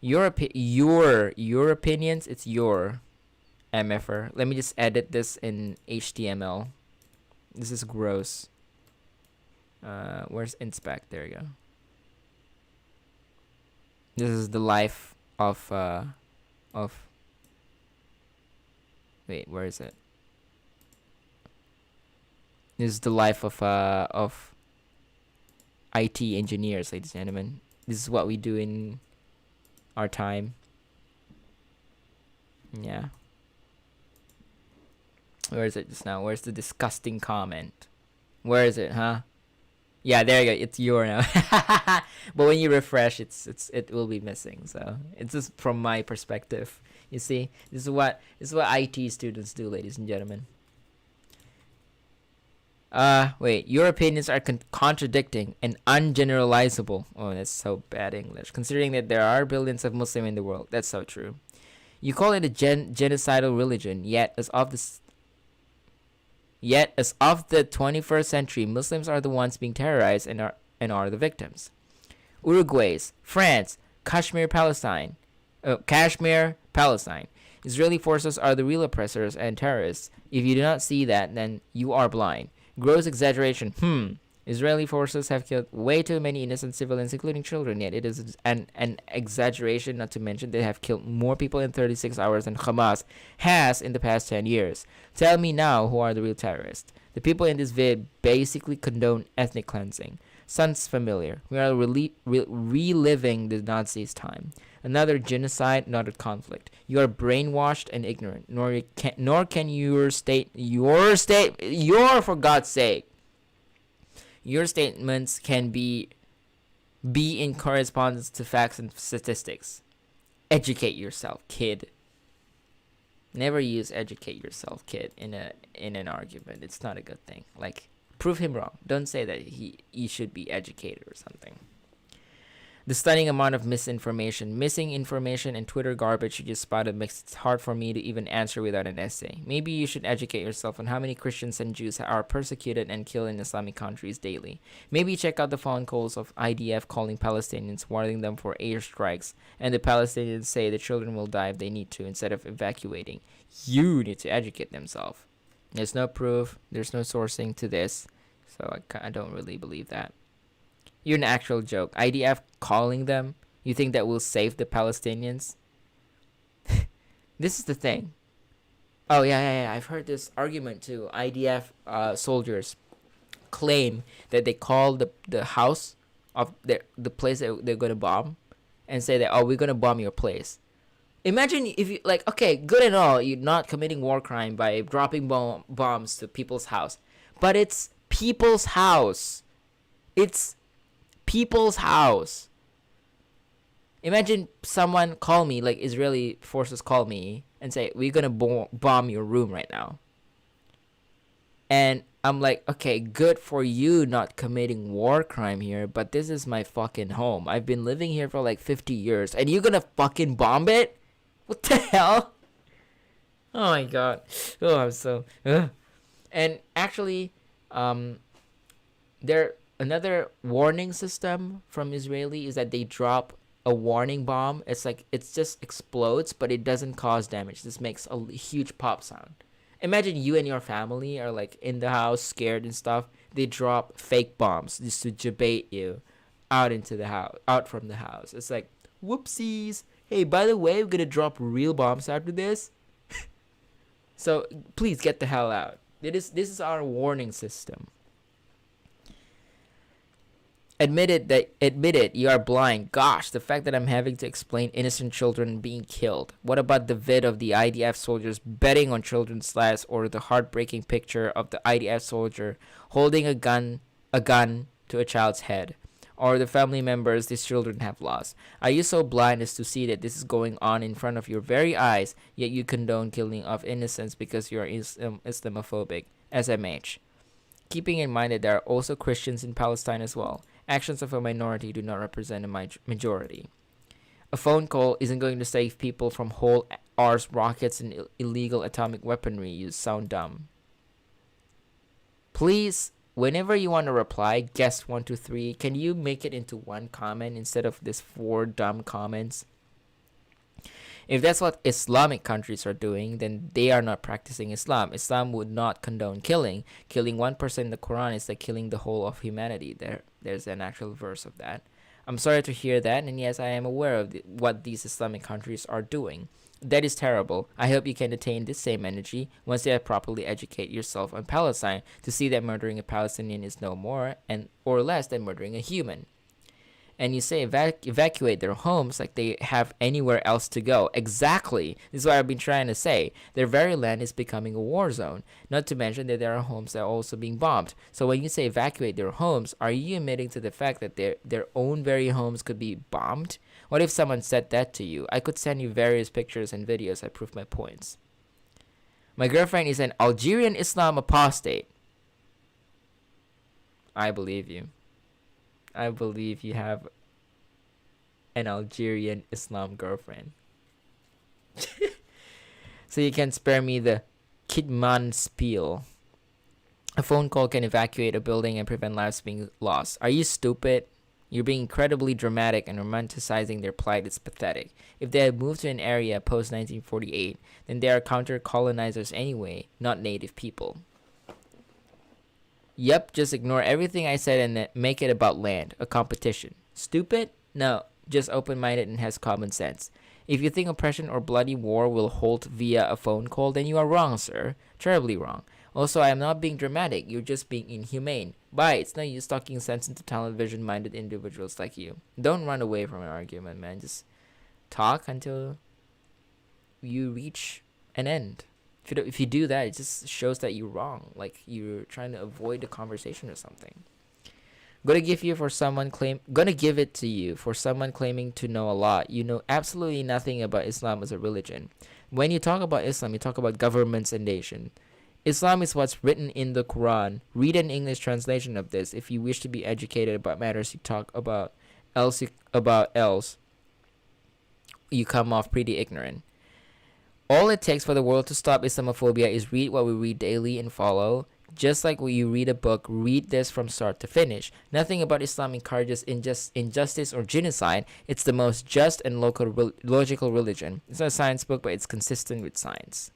A: Your opinions, it's your MFR. Let me just edit this in HTML. This is gross. Where's inspect? There you go. This is the life of wait, where is it? This is the life of IT engineers, ladies and gentlemen. This is what we do in our time. Yeah. Where is it just now? Where's the disgusting comment? Where is it, huh? Yeah, there you go. It's your now. But when you refresh, it will be missing. So it's just from my perspective. You see, this is what IT students do, ladies and gentlemen. Wait, your opinions are contradicting and ungeneralizable. Oh, that's so bad English. Considering that there are billions of Muslims in the world. That's so true. You call it a genocidal religion, yet as of the 21st century, Muslims are the ones being terrorized and are the victims. Uruguay's, France, Kashmir, Palestine. Israeli forces are the real oppressors and terrorists. If you do not see that, then you are blind. Gross exaggeration. Israeli forces have killed way too many innocent civilians, including children, yet it is an exaggeration not to mention they have killed more people in 36 hours than Hamas has in the past 10 years. Tell me now who are the real terrorists. The people in this vid basically condone ethnic cleansing. Sounds familiar. We are reliving the Nazis' time. Another genocide, not a conflict. You are brainwashed and ignorant, nor can your for God's sake. Your statements can be in correspondence to facts and statistics. Educate yourself, kid. Never use educate yourself, kid, in an argument. It's not a good thing. Like, prove him wrong. Don't say that he should be educated or something. The stunning amount of misinformation, missing information, and Twitter garbage you just spotted makes it hard for me to even answer without an essay. Maybe you should educate yourself on how many Christians and Jews are persecuted and killed in Islamic countries daily. Maybe check out the phone calls of IDF calling Palestinians, warning them for airstrikes, and the Palestinians say the children will die if they need to instead of evacuating. You need to educate themselves. There's no proof, there's no sourcing to this, so I don't really believe that. You're an actual joke. IDF calling them? You think that will save the Palestinians? This is the thing. Oh, yeah. I've heard this argument too. IDF soldiers claim that they call the house of the place that they're going to bomb and say that, oh, we're going to bomb your place. Imagine if you, like, okay, good and all, you're not committing war crime by dropping bombs to people's house. But it's people's house. It's people's house. Imagine someone call me, like Israeli forces call me and say, we're gonna bomb your room right now. And I'm like, okay, good for you not committing war crime here, but this is my fucking home. I've been living here for like 50 years and you're gonna fucking bomb it? What the hell? Oh my god. Oh, I'm so... And actually, another warning system from Israeli is that they drop a warning bomb. It's like, it just explodes, but it doesn't cause damage. This makes a huge pop sound. Imagine you and your family are like in the house, scared and stuff. They drop fake bombs just to debate you out from the house. It's like, whoopsies. Hey, by the way, we're gonna drop real bombs after this. So please get the hell out. This is our warning system. Admit it, you are blind. Gosh, the fact that I'm having to explain innocent children being killed. What about the vid of the IDF soldiers betting on children's lives, or the heartbreaking picture of the IDF soldier holding a gun to a child's head, or the family members these children have lost? Are you so blind as to see that this is going on in front of your very eyes, yet you condone killing of innocents because you are Islamophobic? SMH. Keeping in mind that there are also Christians in Palestine as well, Actions of a minority do not represent a majority. A phone call isn't going to save people from whole Rs rockets and illegal atomic weaponry. You sound dumb. Please, whenever you want to reply, guest 1, 2, 3, can you make it into one comment instead of this 4 dumb comments? If that's what Islamic countries are doing, then they are not practicing Islam. Islam would not condone killing. Killing one person in the Quran is like killing the whole of humanity. There's an actual verse of that. I'm sorry to hear that, and yes, I am aware of what these Islamic countries are doing. That is terrible. I hope you can attain this same energy once you properly educate yourself on Palestine to see that murdering a Palestinian is no more or less than murdering a human. And you say evacuate their homes like they have anywhere else to go. Exactly. This is what I've been trying to say. Their very land is becoming a war zone. Not to mention that there are homes that are also being bombed. So when you say evacuate their homes, are you admitting to the fact that their own very homes could be bombed? What if someone said that to you? I could send you various pictures and videos that prove my points. My girlfriend is an Algerian Islam apostate. I believe you. I believe you have an Algerian Islam girlfriend. So you can spare me the Kidman spiel. A phone call can evacuate a building and prevent lives being lost. Are you stupid? You're being incredibly dramatic and romanticizing their plight. It's pathetic. If they had moved to an area post-1948, then they are counter-colonizers anyway, not native people. Yep, just ignore everything I said and make it about land, a competition. Stupid? No, just open-minded and has common sense. If you think oppression or bloody war will halt via a phone call, then you are wrong, sir. Terribly wrong. Also, I am not being dramatic. You're just being inhumane. Bye. It's no use talking sense into television-minded individuals like you. Don't run away from an argument, man. Just talk until you reach an end. If you do that, it just shows that you're wrong. Like you're trying to avoid the conversation or something. Gonna give it to you for someone claiming to know a lot. You know absolutely nothing about Islam as a religion. When you talk about Islam, you talk about governments and nation. Islam is what's written in the Quran. Read an English translation of this if you wish to be educated about matters you talk about. Else you come off pretty ignorant. All it takes for the world to stop Islamophobia is read what we read daily and follow. Just like when you read a book, read this from start to finish. Nothing about Islam encourages injustice or genocide. It's the most just and logical religion. It's not a science book, but it's consistent with science.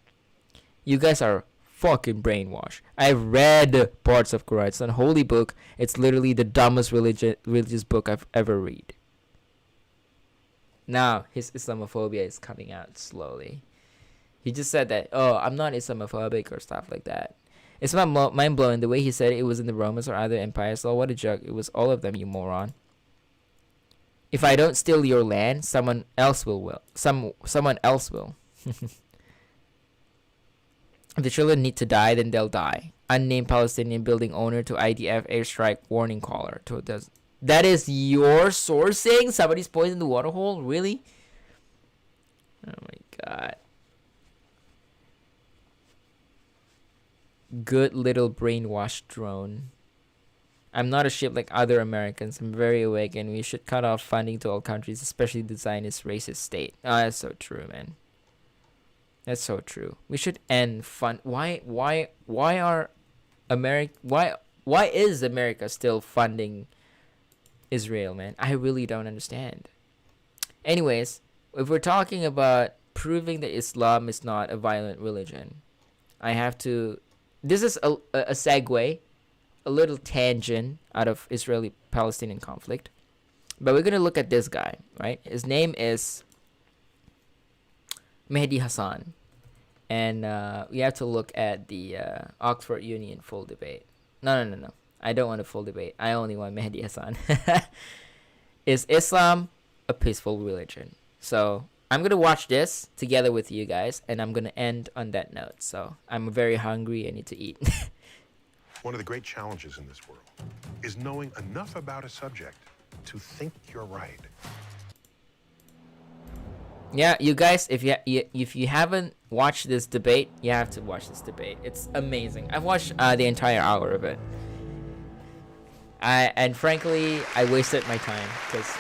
A: You guys are fucking brainwashed. I've read parts of Quran. It's not a holy book. It's literally the dumbest religious book I've ever read. Now, his Islamophobia is coming out slowly. He just said that, oh, I'm not Islamophobic or stuff like that. It's not mind-blowing. The way he said it was in the Romans or other empires. So what a joke. It was all of them, you moron. If I don't steal your land, someone else will. Someone else will. If the children need to die, then they'll die. Unnamed Palestinian building owner to IDF airstrike warning caller. That is your sourcing? Somebody's poisoned the water hole? Really? Oh my god. Good little brainwashed drone. I'm not a ship like other Americans. I'm very awake, and we should cut off funding to all countries, especially the Zionist racist state. Oh, that's so true, man. That's so true. We should end fund. Why is America still funding Israel, man? I really don't understand. Anyways, if we're talking about proving that Islam is not a violent religion, I have to. This is a segue, a little tangent out of Israeli-Palestinian conflict. But we're going to look at this guy, right? His name is Mehdi Hassan. And we have to look at the Oxford Union full debate. No. I don't want a full debate. I only want Mehdi Hassan. Is Islam a peaceful religion? So I'm going to watch this together with you guys, and I'm going to end on that note. So I'm very hungry. I need to eat.
S: One of the great challenges in this world is knowing enough about a subject to think you're right.
A: Yeah, you guys, if you haven't watched this debate, you have to watch this debate. It's amazing. I've watched the entire hour of it. And frankly, I wasted my time because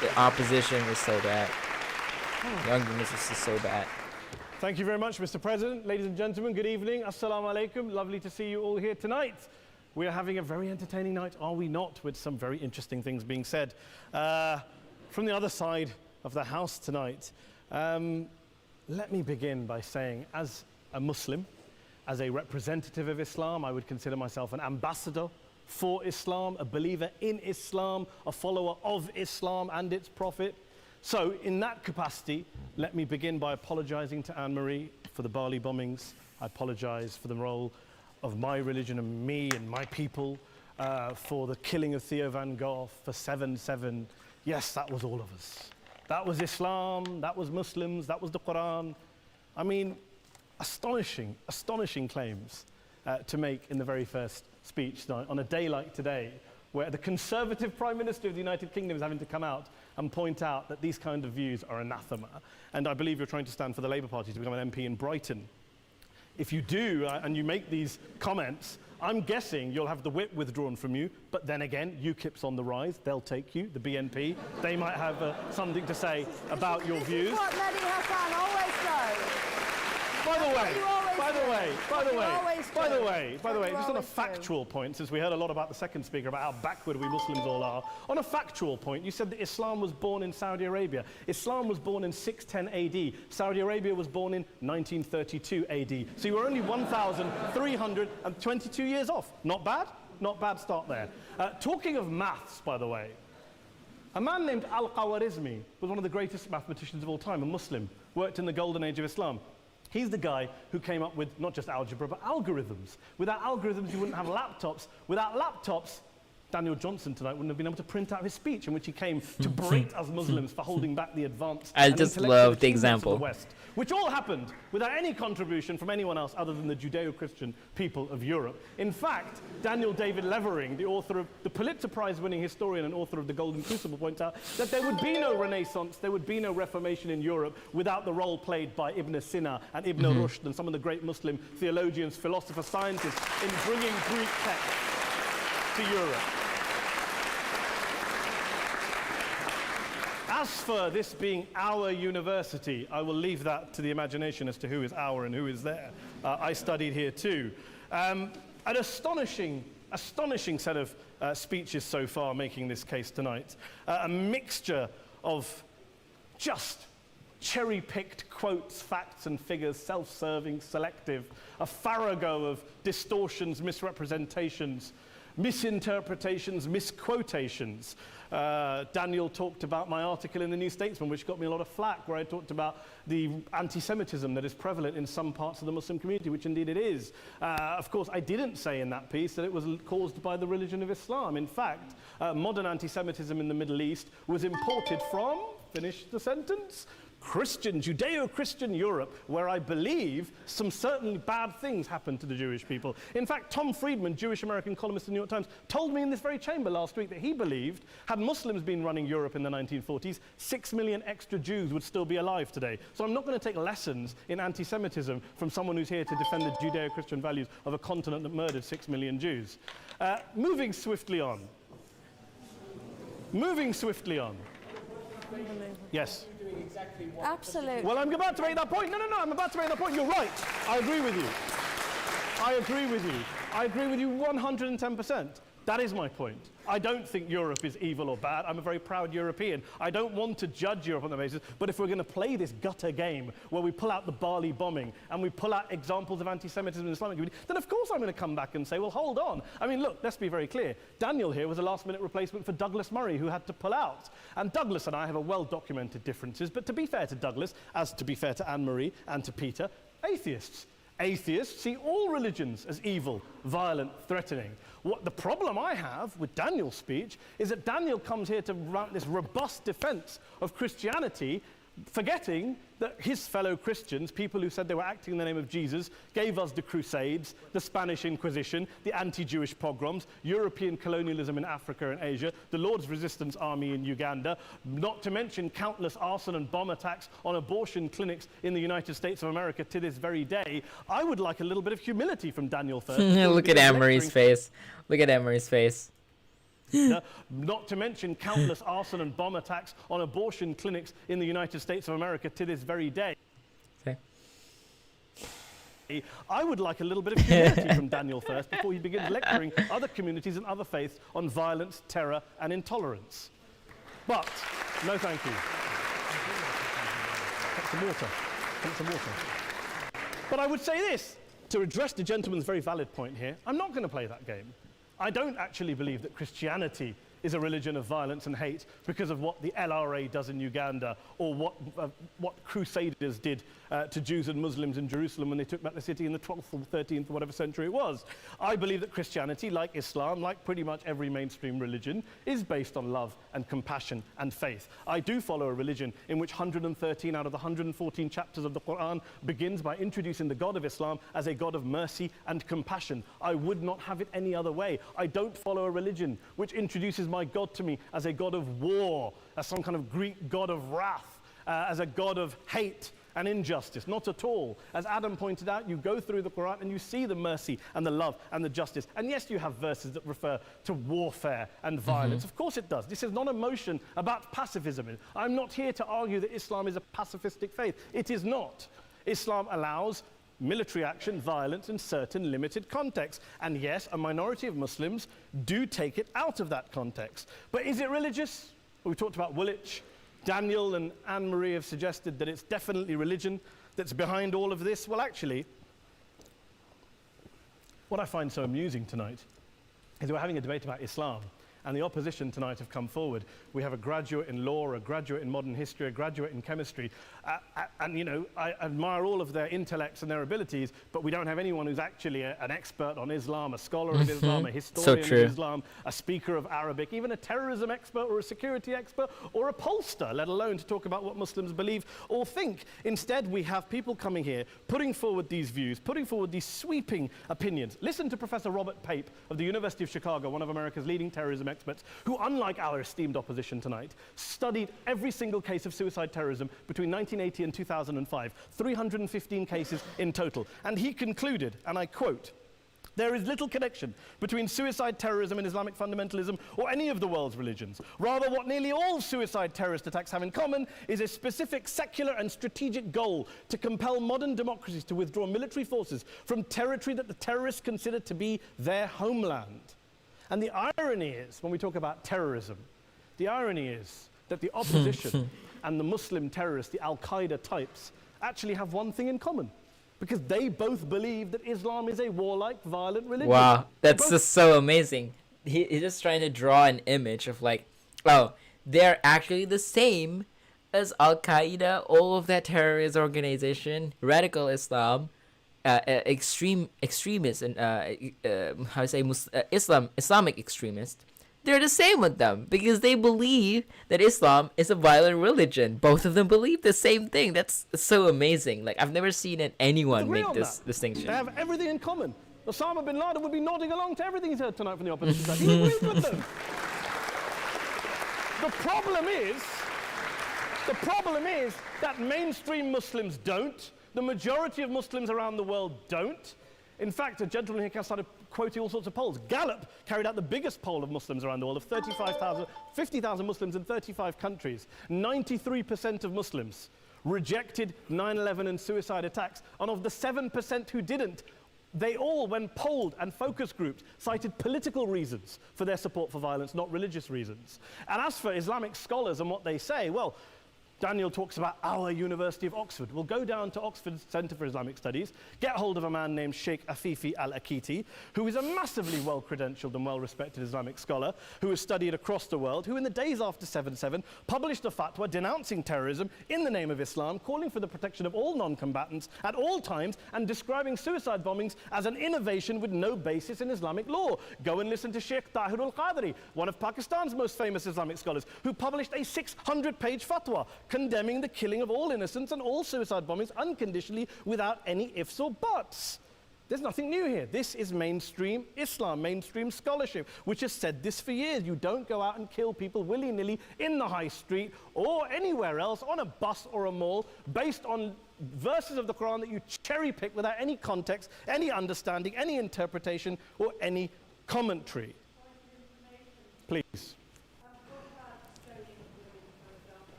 A: the opposition was so bad. The arguments was just so bad.
T: Thank you very much, Mr. President. Ladies and gentlemen, good evening. Assalamu alaikum. Lovely to see you all here tonight. We are having a very entertaining night, are we not, with some very interesting things being said. From the other side of the house tonight, let me begin by saying, as a Muslim, as a representative of Islam, I would consider myself an ambassador for Islam, a believer in Islam, a follower of Islam and its prophet. So in that capacity, let me begin by apologizing to Anne-Marie for the Bali bombings. I apologize for the role of my religion and me and my people, for the killing of Theo van Gogh, for 7/7. Yes, that was all of us. That was Islam, that was Muslims, that was the Quran. I mean, astonishing claims to make in the very first speech tonight, on a day like today, where the Conservative Prime Minister of the United Kingdom is having to come out and point out that these kind of views are anathema. And I believe you're trying to stand for the Labour Party to become an MP in Brighton. If you do, and you make these comments, I'm guessing you'll have the whip withdrawn from you, but then again, UKIP's on the rise, they'll take you, the BNP, they might have something to say about your views.
U: This is what Mehdi Hassan always does.
T: By the way, just on a factual point, since we heard a lot about the second speaker, about how backward we Muslims all are, on a factual point, you said that Islam was born in Saudi Arabia. Islam was born in 610 AD. Saudi Arabia was born in 1932 AD. So you were only 1,322 years off. Not bad? Not bad start there. Talking of maths, by the way, a man named Al-Khawarizmi was one of the greatest mathematicians of all time, a Muslim, worked in the golden age of Islam. He's the guy who came up with not just algebra, but algorithms. Without algorithms, you wouldn't have laptops. Without laptops, Daniel Johnson tonight wouldn't have been able to print out his speech in which he came to berate us Muslims for holding back the advance
A: I
T: and
A: just
T: intellectual
A: love the
T: achievements
A: example.
T: of the West, which all happened without any contribution from anyone else other than the Judeo-Christian people of Europe. In fact, Daniel David Levering, the author of the Pulitzer Prize-winning historian and author of The Golden Crucible, points out that there would be no Renaissance, there would be no Reformation in Europe without the role played by Ibn Sina and Ibn Rushd and some of the great Muslim theologians, philosophers, scientists in bringing Greek text to Europe. As for this being our university, I will leave that to the imagination as to who is our and who is there. I studied here too. An astonishing set of speeches so far making this case tonight. A mixture of just cherry-picked quotes, facts and figures, self-serving, selective, a farrago of distortions, misrepresentations, misinterpretations, misquotations. Daniel talked about my article in the New Statesman, which got me a lot of flack, where I talked about the anti-Semitism that is prevalent in some parts of the Muslim community, which indeed it is. Of course, I didn't say in that piece that it was caused by the religion of Islam. In fact, modern anti-Semitism in the Middle East was imported from, finish the sentence, Christian, Judeo-Christian Europe, where I believe some certainly bad things happened to the Jewish people. In fact, Tom Friedman, Jewish-American columnist in the New York Times, told me in this very chamber last week that he believed, had Muslims been running Europe in the 1940s, 6 million extra Jews would still be alive today. So I'm not going to take lessons in anti-Semitism from someone who's here to defend the Judeo-Christian values of a continent that murdered 6 million Jews. Moving swiftly on. Yes.
U: Absolutely.
T: Well, I'm about to make that point. No, I'm about to make that point. You're right. I agree with you. I agree with you 110%. That is my point. I don't think Europe is evil or bad. I'm a very proud European. I don't want to judge Europe on that basis, but if we're going to play this gutter game where we pull out the Bali bombing and we pull out examples of anti-Semitism in the Islamic community, then of course I'm going to come back and say, well, hold on. I mean, look, let's be very clear. Daniel here was a last-minute replacement for Douglas Murray, who had to pull out. And Douglas and I have a well-documented differences, but to be fair to Douglas, as to be fair to Anne-Marie and to Peter, atheists. Atheists see all religions as evil, violent, threatening. What the problem I have with Daniel's speech is that Daniel comes here to run this robust defense of Christianity, forgetting that his fellow Christians, people who said they were acting in the name of Jesus, gave us the Crusades, the Spanish Inquisition, the anti-Jewish pogroms, European colonialism in Africa and Asia, the Lord's Resistance Army in Uganda, not to mention countless arson and bomb attacks on abortion clinics in the United States of America to this very day. I would like a little bit of humility from Daniel first.
A: Look at Anne-Marie's face. Look at Anne-Marie's face.
T: not to mention countless arson and bomb attacks on abortion clinics in the United States of America to this very day.
A: Okay.
T: I would like a little bit of humility from Daniel first before he begins lecturing other communities and other faiths on violence, terror, and intolerance. But, no thank you. Take some water. Take some water. But I would say this, to address the gentleman's very valid point here, I'm not going to play that game. I don't actually believe that Christianity is a religion of violence and hate because of what the LRA does in Uganda or what Crusaders did to Jews and Muslims in Jerusalem when they took back the city in the 12th or 13th or whatever century it was. I believe that Christianity, like Islam, like pretty much every mainstream religion, is based on love and compassion and faith. I do follow a religion in which 113 out of the 114 chapters of the Quran begins by introducing the God of Islam as a God of mercy and compassion. I would not have it any other way. I don't follow a religion which introduces my God to me as a God of war, as some kind of Greek God of wrath, as a God of hate and injustice. Not at all. As Adam pointed out, you go through the Quran and you see the mercy and the love and the justice. And yes, you have verses that refer to warfare and violence. Of course it does. This is not a motion about pacifism. I'm not here to argue that Islam is a pacifistic faith. It is not. Islam allows military action, violence in certain limited contexts. And yes, a minority of Muslims do take it out of that context. But is it religious? We talked about Woolwich. Daniel and Anne-Marie have suggested that it's definitely religion that's behind all of this. Well, actually, what I find so amusing tonight is we're having a debate about Islam, and the opposition tonight have come forward. We have a graduate in law, a graduate in modern history, a graduate in chemistry, and you know, I admire all of their intellects and their abilities, but we don't have anyone who's actually an expert on Islam, a scholar of Islam, a historian of Islam, a speaker of Arabic, even a terrorism expert or a security expert or a pollster, let alone to talk about what Muslims believe or think. Instead, we have people coming here, putting forward these views, putting forward these sweeping opinions. Listen to Professor Robert Pape of the University of Chicago, one of America's leading terrorism experts, who, unlike our esteemed opposition tonight, studied every single case of suicide terrorism between 1980 and 2005, 315 cases in total. And he concluded, and I quote, "There is little connection between suicide terrorism and Islamic fundamentalism or any of the world's religions. Rather, what nearly all suicide terrorist attacks have in common is a specific secular and strategic goal to compel modern democracies to withdraw military forces from territory that the terrorists consider to be their homeland." And the irony is, when we talk about terrorism, the irony is that the opposition and the Muslim terrorists, the Al-Qaeda types, actually have one thing in common, because they both believe that Islam is a warlike, violent religion.
A: Wow, that's just so amazing. He's just trying to draw an image of like, oh, they're actually the same as Al-Qaeda, all of that terrorist organization, radical Islam, extremists, and Islamic extremists. They're the same with them because they believe that Islam is a violent religion. Both of them believe the same thing. That's so amazing. Like, I've never seen anyone make this distinction.
T: They have everything in common. Osama bin Laden would be nodding along to everything he's heard tonight from the opposition side. He agrees with them. The problem is that mainstream Muslims don't. The majority of Muslims around the world don't. In fact, a gentleman here started quoting all sorts of polls. Gallup carried out the biggest poll of Muslims around the world, of 50,000 Muslims in 35 countries. 93% of Muslims rejected 9/11 and suicide attacks. And of the 7% who didn't, they all, when polled and focus grouped, cited political reasons for their support for violence, not religious reasons. And as for Islamic scholars and what they say, well, Daniel talks about our University of Oxford. We'll go down to Oxford Centre for Islamic Studies, get hold of a man named Sheikh Afifi al-Akiti, who is a massively well-credentialed and well-respected Islamic scholar, who has studied across the world, who in the days after 7/7 published a fatwa denouncing terrorism in the name of Islam, calling for the protection of all non-combatants at all times, and describing suicide bombings as an innovation with no basis in Islamic law. Go and listen to Sheikh Tahir al-Qadri, one of Pakistan's most famous Islamic scholars, who published a 600-page fatwa condemning the killing of all innocents and all suicide bombings unconditionally without any ifs or buts. There's nothing new here. This is mainstream Islam, mainstream scholarship, which has said this for years. You don't go out and kill people willy-nilly in the high street or anywhere else, on a bus or a mall, based on verses of the Quran that you cherry-pick without any context, any understanding, any interpretation, or any commentary. Please.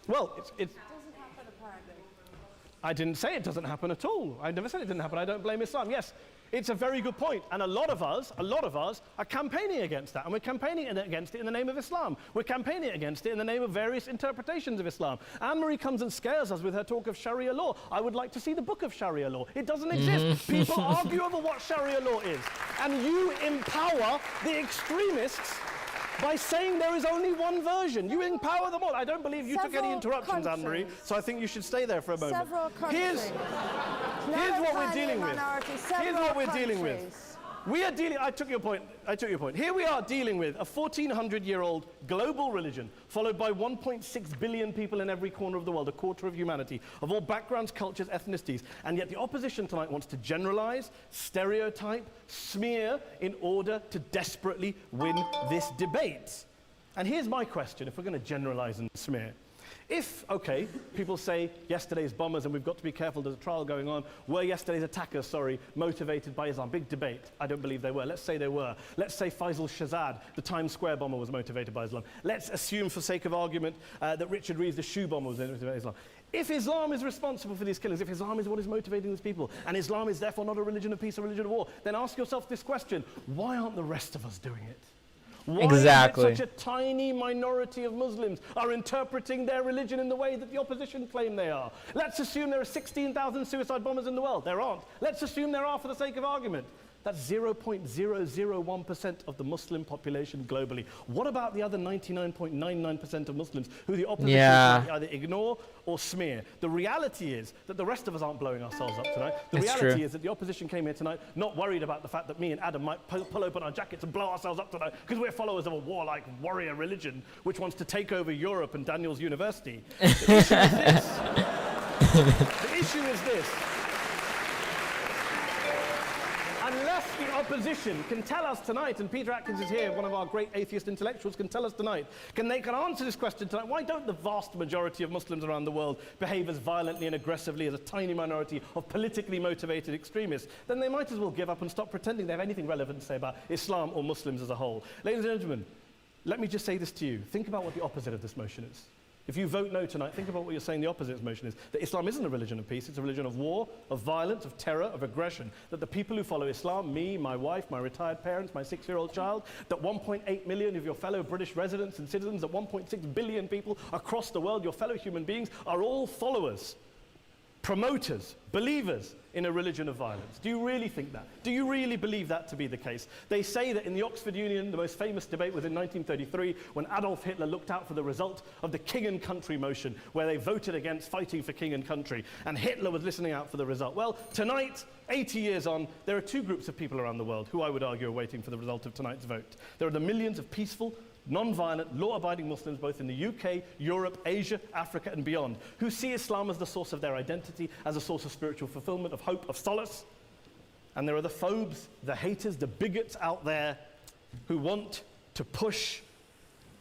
T: Well, it's I didn't say it doesn't happen at all. I never said it didn't happen. I don't blame Islam. Yes, it's a very good point. And a lot of us are campaigning against that. And we're campaigning against it in the name of Islam. We're campaigning against it in the name of various interpretations of Islam. Anne-Marie comes and scares us with her talk of Sharia law. I would like to see the book of Sharia law. It doesn't exist. People argue over what Sharia law is. And you empower the extremists by saying there is only one version. You empower them all. I don't believe you took any interruptions, Anne-Marie, so I think you should stay there for a moment. Here's what we're dealing with. Here's what we're dealing with. I took your point. Here we are dealing with a 1,400-year-old global religion followed by 1.6 billion people in every corner of the world, a quarter of humanity, of all backgrounds, cultures, ethnicities. And yet the opposition tonight wants to generalize, stereotype, smear in order to desperately win this debate. And here's my question, if we're going to generalize and smear. If, okay, people say yesterday's bombers, and we've got to be careful, there's a trial going on, were yesterday's attackers, motivated by Islam? Big debate. I don't believe they were. Let's say they were. Let's say Faisal Shahzad, the Times Square bomber, was motivated by Islam. Let's assume, for sake of argument, that Richard Reeves, the shoe bomber, was motivated by Islam. If Islam is responsible for these killings, if Islam is what is motivating these people, and Islam is therefore not a religion of peace, a religion of war, then ask yourself this question: why aren't the rest of us doing it? Why
A: exactly.
T: is it such a tiny minority of Muslims are interpreting their religion in the way that the opposition claim they are? Let's assume there are 16,000 suicide bombers in the world. There aren't. Let's assume there are for the sake of argument. That's 0.001% of the Muslim population globally. What about the other 99.99% of Muslims who the opposition either ignore or smear? The reality is that the rest of us aren't blowing ourselves up tonight. The reality is that the opposition came here tonight not worried about the fact that me and Adam might pull open our jackets and blow ourselves up tonight because we're followers of a warlike warrior religion which wants to take over Europe and Daniel's university. The issue is this. The issue is this. Unless the opposition can tell us tonight, and Peter Atkins is here, one of our great atheist intellectuals, can tell us tonight, they can answer this question tonight: why don't the vast majority of Muslims around the world behave as violently and aggressively as a tiny minority of politically motivated extremists? Then they might as well give up and stop pretending they have anything relevant to say about Islam or Muslims as a whole. Ladies and gentlemen, let me just say this to you. Think about what the opposite of this motion is. If you vote no tonight, think about what you're saying the opposite motion is. That Islam isn't a religion of peace, it's a religion of war, of violence, of terror, of aggression. That the people who follow Islam, me, my wife, my retired parents, my 6-year-old child, that 1.8 million of your fellow British residents and citizens, that 1.6 billion people across the world, your fellow human beings, are all followers, promoters, believers in a religion of violence. Do you really think that? Do you really believe that to be the case? They say that in the Oxford Union, the most famous debate was in 1933 when Adolf Hitler looked out for the result of the King and Country motion, where they voted against fighting for King and Country, and Hitler was listening out for the result. Well, tonight, 80 years on, there are two groups of people around the world who I would argue are waiting for the result of tonight's vote. There are the millions of peaceful, non-violent, law-abiding Muslims both in the UK, Europe, Asia, Africa and beyond, who see Islam as the source of their identity, as a source of spiritual fulfillment, of hope, of solace. And there are the phobes, the haters, the bigots out there who want to push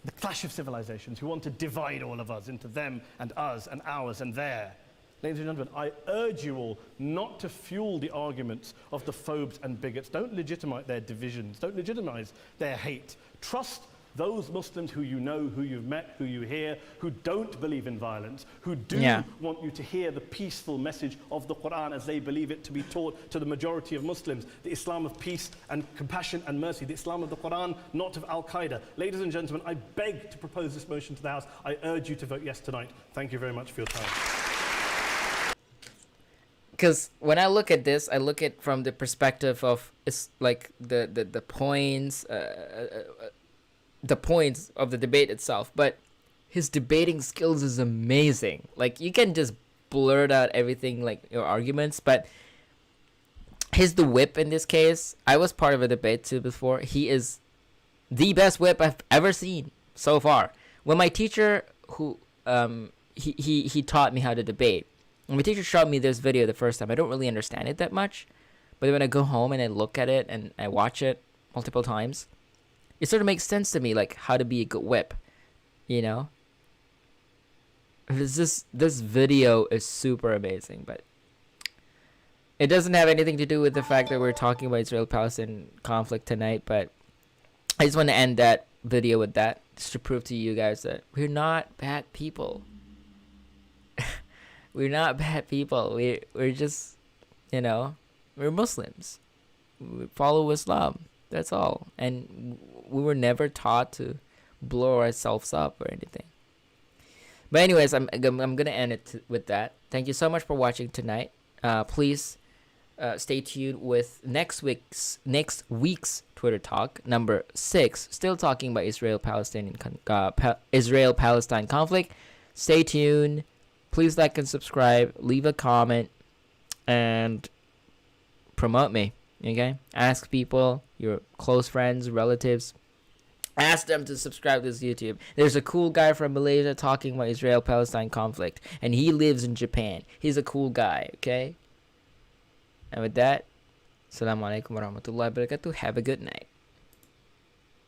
T: the clash of civilizations, who want to divide all of us into them and us and ours and their. Ladies and gentlemen, I urge you all not to fuel the arguments of the phobes and bigots. Don't legitimize their divisions. Don't legitimize their hate. Trust those Muslims who you know, who you've met, who you hear, who don't believe in violence, who do want you to hear the peaceful message of the Quran as they believe it to be taught to the majority of Muslims, the Islam of peace and compassion and mercy, the Islam of the Quran, not of Al-Qaeda. Ladies and gentlemen, I beg to propose this motion to the House. I urge you to vote yes tonight. Thank you very much for your time.
A: Because when I look at this, I look at from the perspective of like the points, the points of the debate itself, but his debating skills is amazing. Like, you can just blurt out everything, like your arguments, but he's the whip in this case. I was part of a debate too before. He is the best whip I've ever seen so far. When my teacher, who he taught me how to debate, when my teacher showed me this video the first time, I don't really understand it that much, but when I go home and I look at it and I watch it multiple times, it sort of makes sense to me, like how to be a good whip, you know? This video is super amazing, but it doesn't have anything to do with the fact that we're talking about Israel-Palestine conflict tonight, but I just want to end that video with that, just to prove to you guys that we're not bad people. We're not bad people. We're just, we're Muslims. We follow Islam. That's all. And we were never taught to blow ourselves up or anything. But anyways, I'm gonna end it with that. Thank you so much for watching tonight. Please stay tuned with next week's Twitter Talk number 6. Still talking about Israel-Palestine conflict. Stay tuned. Please like and subscribe. Leave a comment and promote me. Okay? Ask people, your close friends, relatives. Ask them to subscribe to this YouTube. There's a cool guy from Malaysia talking about Israel-Palestine conflict, and he lives in Japan. He's a cool guy, okay? And with that, Assalamualaikum warahmatullahi wabarakatuh. Have a good night.